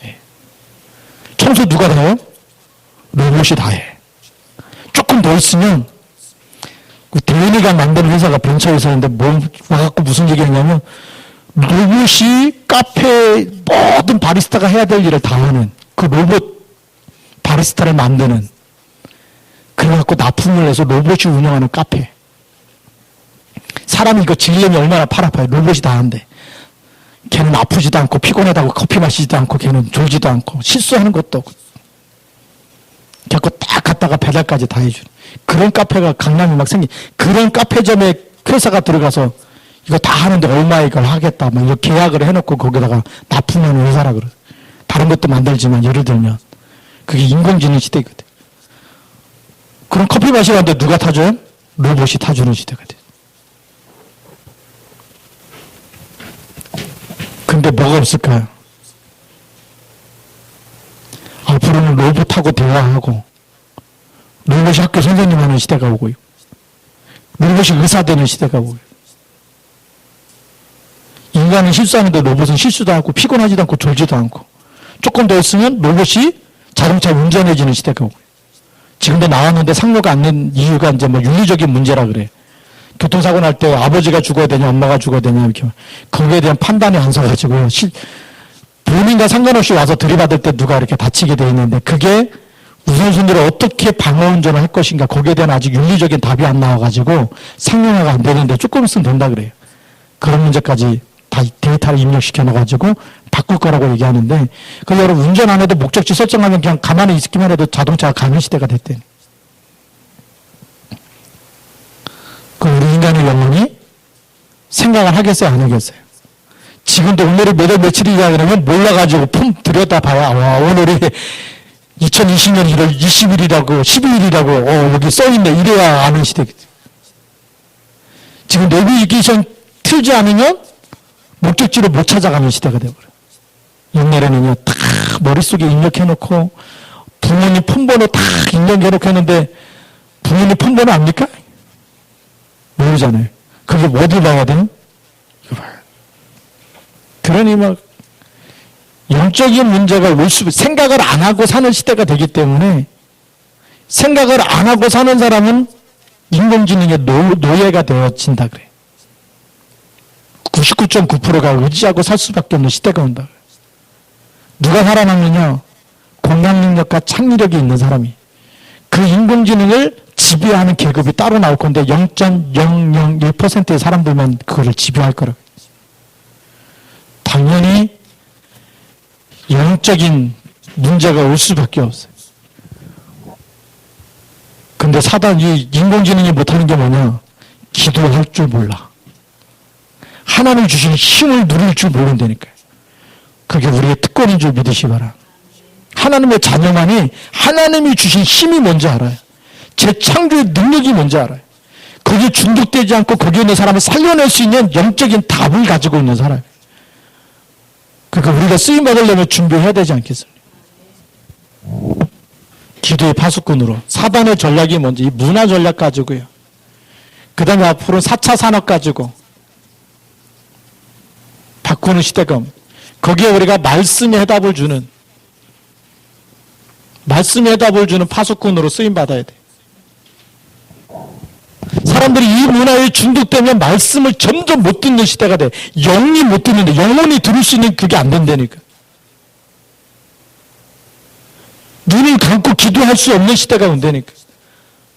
[SPEAKER 1] 네. 청소 누가 다 해요? 로봇이 다 해. 조금 더 있으면 그 대인이가 만드는 회사가 벤처회사인데 와갖고 무슨 얘기했냐면 로봇이 카페 모든 바리스타가 해야 될 일을 다 하는 그 로봇 바리스타를 만드는 그래갖고 납품을 해서 로봇이 운영하는 카페. 사람이 이거 질려면 얼마나 팔 아파요. 로봇이 다 한대. 걔는 아프지도 않고 피곤하다고 커피 마시지도 않고 걔는 졸지도 않고 실수하는 것도 없고 걔거 딱 갖다가 배달까지 다 해주는 그런 카페가 강남에 막 생긴 그런 카페점에 회사가 들어가서 이거 다 하는데 얼마 이걸 하겠다 막 이거 계약을 해놓고 거기다가 납품하는 회사라 그래. 다른 것도 만들지만 예를 들면 그게 인공지능 시대거든. 그럼 커피 마시러 갔는데 누가 타줘요? 로봇이 타주는 시대가 돼. 근데 뭐가 없을까요? 앞으로는 로봇하고 대화하고 로봇이 학교 선생님 하는 시대가 오고 있고 로봇이 의사 되는 시대가 오고 있고 인간은 실수하는데 로봇은 실수도 않고 피곤하지도 않고 졸지도 않고 조금 더 있으면 로봇이 자동차 운전해지는 시대가 오고 지금도 나왔는데 상료가 안 낸 이유가 이제 뭐 윤리적인 문제라 그래. 교통사고 날 때 아버지가 죽어야 되냐 엄마가 죽어야 되냐 이렇게 거기에 대한 판단이 안 서가지고 본인과 상관없이 와서 들이받을 때 누가 이렇게 다치게 돼 있는데 그게 우선순위를 어떻게 방어운전을 할 것인가 거기에 대한 아직 윤리적인 답이 안 나와가지고 상용화가 안 되는데 조금 있으면 된다 그래요. 그런 문제까지 다 데이터를 입력시켜 놔가지고 바꿀 거라고 얘기하는데 그 여러분 운전 안 해도 목적지 설정하면 그냥 가만히 있기만 해도 자동차가 가는 시대가 됐대. 그 우리 인간의 영혼이 생각을 하겠어요 안 하겠어요? 지금도 오늘이 몇 월 며칠이냐 그러면 몰라가지고 품 들여다봐야 와 오늘이 2020년 1월 20일이라고 12일이라고 여기 써있네 이래야 아는 시대겠지. 지금 내비게이션 틀지 않으면 목적지를 못 찾아가는 시대가 되어버려요. 옛날에는요 다 머릿속에 입력해놓고 부모님 폰번호 다 입력해놓고 했는데 부모님 폰번호 압니까? 모르잖아요. 그게 어디 봐야 돼요? 이거 봐요. 그러니 막 영적인 문제가 올 수, 생각을 안 하고 사는 시대가 되기 때문에 생각을 안 하고 사는 사람은 인공지능의 노예가 되어진다 그래. 99.9%가 의지하고 살 수밖에 없는 시대가 온다. 누가 살아남느냐? 공감 능력과 창의력이 있는 사람이. 그 인공지능을 지배하는 계급이 따로 나올 건데 0.001%의 사람들만 그거를 지배할 거라고. 당연히 영적인 문제가 올 수밖에 없어요. 근데 이 인공지능이 못하는 게 뭐냐? 기도할 줄 몰라. 하나님 주신 힘을 누릴 줄 모른다니까요. 그게 우리의 특권인 줄 믿으시 바라. 하나님의 자녀만이 하나님이 주신 힘이 뭔지 알아요. 재창조의 능력이 뭔지 알아요. 거기에 중독되지 않고 거기에 있는 사람을 살려낼 수 있는 영적인 답을 가지고 있는 사람. 그러니까 우리가 쓰임받으려면 준비해야 되지 않겠습니까? 기도의 파수꾼으로. 사단의 전략이 뭔지, 이 문화 전략 가지고요. 그 다음에 앞으로 4차 산업 가지고 바꾸는 시대가 옵니다. 거기에 우리가 말씀의 해답을 주는 말씀의 해답을 주는 파수꾼으로 쓰임받아야 돼. 사람들이 이 문화에 중독되면 말씀을 점점 못 듣는 시대가 돼. 영이 못 듣는데, 영혼이 들을 수 있는 그게 안 된다니까. 눈을 감고 기도할 수 없는 시대가 온다니까.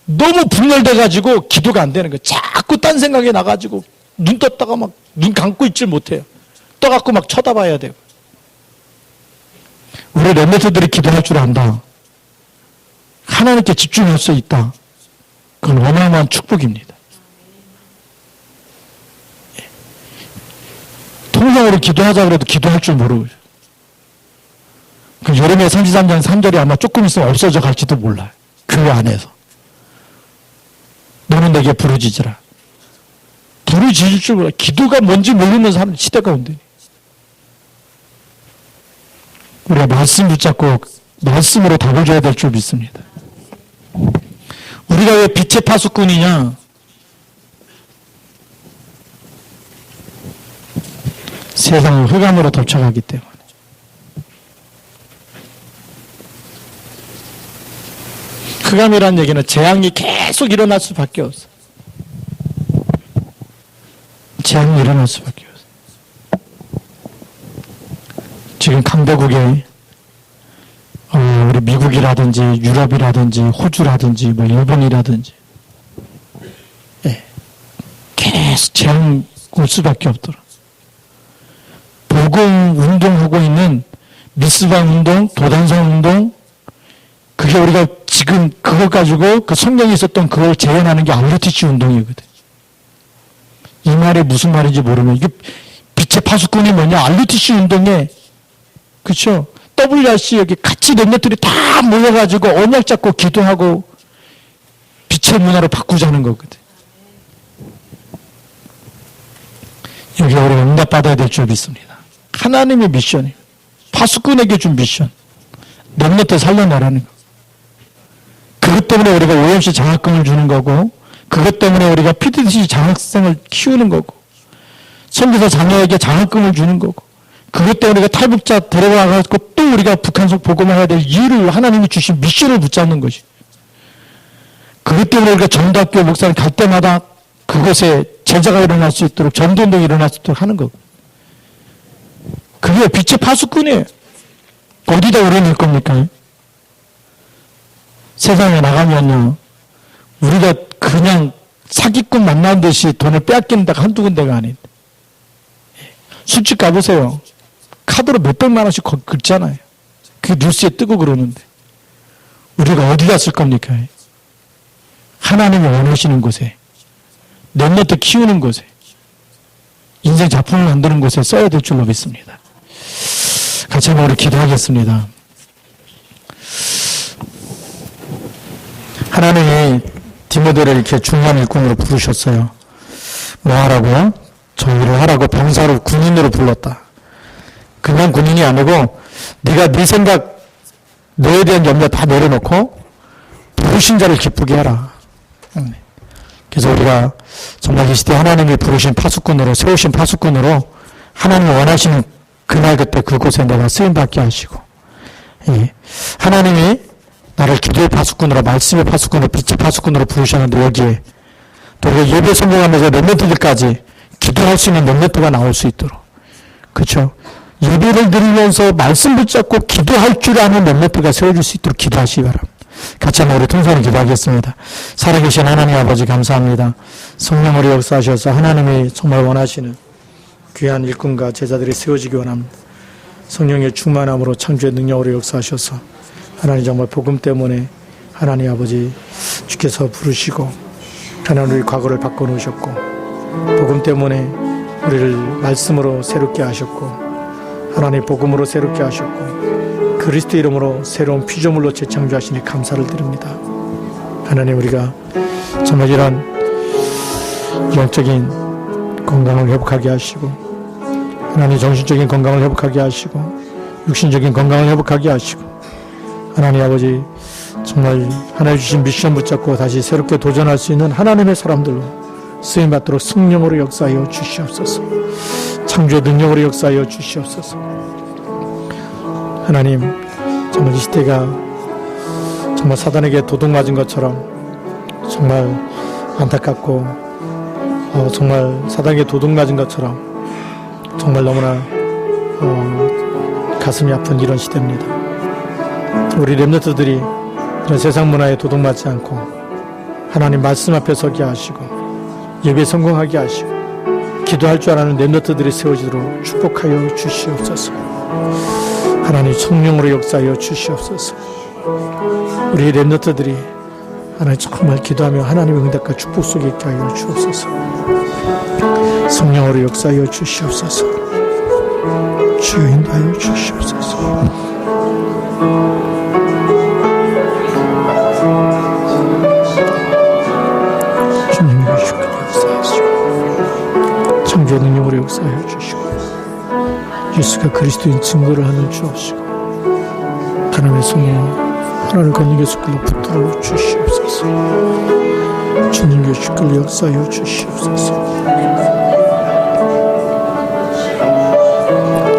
[SPEAKER 1] 너무 분열돼가지고 기도가 안 되는 거야. 자꾸 딴 생각이 나가지고 눈 떴다가 막 눈 감고 있질 못해요. 떠갖고 막 쳐다봐야 돼요. 우리 렘넌트들이 기도할 줄 안다. 하나님께 집중할 수 있다. 그건 어마어마한 축복입니다. 통성으로 기도하자 그래도 기도할 줄 모르고. 그 여름에 33장 3절이 아마 조금 있으면 없어져 갈지도 몰라요. 그 안에서. 너는 내게 부르짖으라. 부르짖을 줄 몰라. 기도가 뭔지 모르는 사람 시대가 온대. 우리가 말씀 붙잡고 말씀으로 답을 줘야 될 줄 믿습니다. 우리가 왜 빛의 파수꾼이냐? 세상을 흑암으로 덮쳐가기 때문에. 흑암이라는 얘기는 재앙이 계속 일어날 수밖에 없어. 재앙이 일어날 수밖에 없어. 지금 강대국에 우리 미국이라든지 유럽이라든지 호주라든지 뭐 일본이라든지 계속 재앙 올 수밖에 없더라. 복음 운동하고 있는 미스방 운동, 도단성 운동, 그게 우리가 지금 그거 가지고 그 성경에 있었던 그걸 재현하는 게 RUTC 운동이거든. 이 말이 무슨 말인지 모르면 이게 빛의 파수꾼이 뭐냐? RUTC 운동에 그렇죠? WRC 여기 같이 렘넌트들이 다 모여가지고 언약 잡고 기도하고 빛의 문화로 바꾸자는 거거든. 여기 우리가 응답받아야 될 줄 믿습니다. 하나님의 미션이에요. 파수꾼에게 준 미션. 렘넌트 살려내라는 거. 그것 때문에 우리가 OMC 장학금을 주는 거고, 그것 때문에 우리가 PTC 장학생을 키우는 거고, 선교사 자녀에게 장학금을 주는 거고, 그것 때문에 우리가 탈북자 데려와가지고 또 우리가 북한속 복음을 해야 될 이유를 하나님이 주신 미션을 붙잡는 것이. 그것 때문에 우리가 전도학교 목사를 갈 때마다 그곳에 제자가 일어날 수 있도록 전도운동이 일어날 수 있도록 하는 거고. 그게 빛의 파수꾼이에요. 어디다 우려낼 겁니까? 세상에 나가면요, 우리가 그냥 사기꾼 만난 듯이 돈을 빼앗기는 데가 한두 군데가 아닌데. 술집 가보세요. 카드로 몇백만 원씩 긁잖아요. 그게 뉴스에 뜨고 그러는데. 우리가 어디다 쓸 겁니까? 하나님이 원하시는 곳에, 렘넌트 키우는 곳에, 인생 작품을 만드는 곳에 써야 될 줄로 믿습니다. 같이 한번 우리 기도하겠습니다. 하나님이 디모데를 이렇게 중요한 일꾼으로 부르셨어요. 뭐 하라고요? 저일을 하라고 병사로 군인으로 불렀다. 그냥 군인이 아니고 네가 네 생각, 너에 대한 염려 다 내려놓고 부르신 자를 기쁘게 하라. 그래서 우리가 정말 이 시대 하나님이 부르신 파수꾼으로, 세우신 파수꾼으로 하나님이 원하시는 그날 그때 그곳에 내가 쓰임받게 하시고, 하나님이 나를 기도의 파수꾼으로, 말씀의 파수꾼으로, 빛의 파수꾼으로 부르셨는데 여기에 또 우리가 예배 성공하면서 렘넌트들까지 기도할 수 있는 렘넌트가 나올 수 있도록, 그렇죠? 예배를 드리면서 말씀 붙잡고 기도할 줄 아는 렘넌트가 세워질 수 있도록 기도하시기 바랍니다. 같이 한번 우리 통성으로 기도하겠습니다. 살아계신 하나님 아버지 감사합니다. 성령으로 역사하셔서 하나님이 정말 원하시는 귀한 일꾼과 제자들이 세워지기 원합니다. 성령의 충만함으로 창조의 능력으로 역사하셔서 하나님 정말 복음 때문에 하나님 아버지 주께서 부르시고 하나님 우리 과거를 바꿔놓으셨고, 복음 때문에 우리를 말씀으로 새롭게 하셨고, 하나님 복음으로 새롭게 하셨고, 그리스도 이름으로 새로운 피조물로 재창조하시니 감사를 드립니다. 하나님 우리가 정말 이런 영적인 건강을 회복하게 하시고, 하나님 정신적인 건강을 회복하게 하시고, 육신적인 건강을 회복하게 하시고, 하나님 아버지 정말 하나님 주신 미션 붙잡고 다시 새롭게 도전할 수 있는 하나님의 사람들로 쓰임받도록 성령으로 역사하여 주시옵소서. 창조의 능력으로 역사하여 주시옵소서. 하나님 정말 이 시대가 정말 사단에게 도둑 맞은 것처럼 정말 안타깝고 정말 사단에게 도둑 맞은 것처럼 정말 너무나 가슴이 아픈 이런 시대입니다. 우리 렘넌트들이 이런 세상 문화에 도둑 맞지 않고 하나님 말씀 앞에 서게 하시고 예배 성공하게 하시고 기도할 줄 아는 렘넌트들이 세워지도록 축복하여 주시옵소서. 하나님 성령으로 역사하여 주시옵소서. 우리 렘넌트들이 하나님 정말 기도하며 하나님의 응답과 축복 속에 있게 하여 주옵소서. 성령으로 역사하여 주시옵소서. 주여 인도하여 주시옵소서. 주님의 주께 역사하시고 창조의 능력으로 역사하여 주시고 예수가 그리스도인 증거를 하는 주옵시고 하나님의 성령 하나님 권능의 숟갈로 붙들어 주시옵소서. 주님의 숟갈로 역사하여 주시옵소서.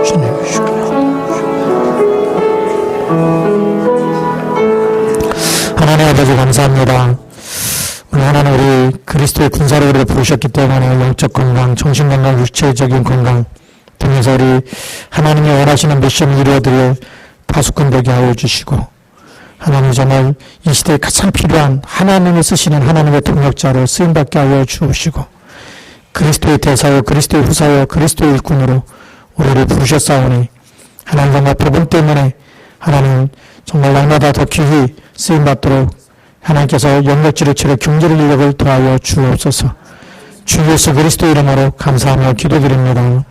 [SPEAKER 1] 주님의 숟갈로 하나님 아버지 감사합니다. 오늘 하나님 우리 그리스도의 군사로 우리를 부르셨기 때문에 영적 건강, 정신 건강, 육체적인 건강 통해서 우리 하나님이 원하시는 미션을 이루어드릴 파수꾼 되게 하여 주시고 하나님 정말 이 시대에 가장 필요한 하나님을 쓰시는 하나님의 통역자로 쓰임받게 하여 주옵시고 그리스도의 대사요 그리스도의 후사요 그리스도의 일꾼으로 우리를 부르셨사오니 하나님 정말 복음 때문에 하나님 정말 날마다 더 귀히 쓰임받도록 하나님께서 영역지를 치러 경제를 인력을 더하여 주옵소서. 주 예수 그리스도 이름으로 감사하며 기도드립니다.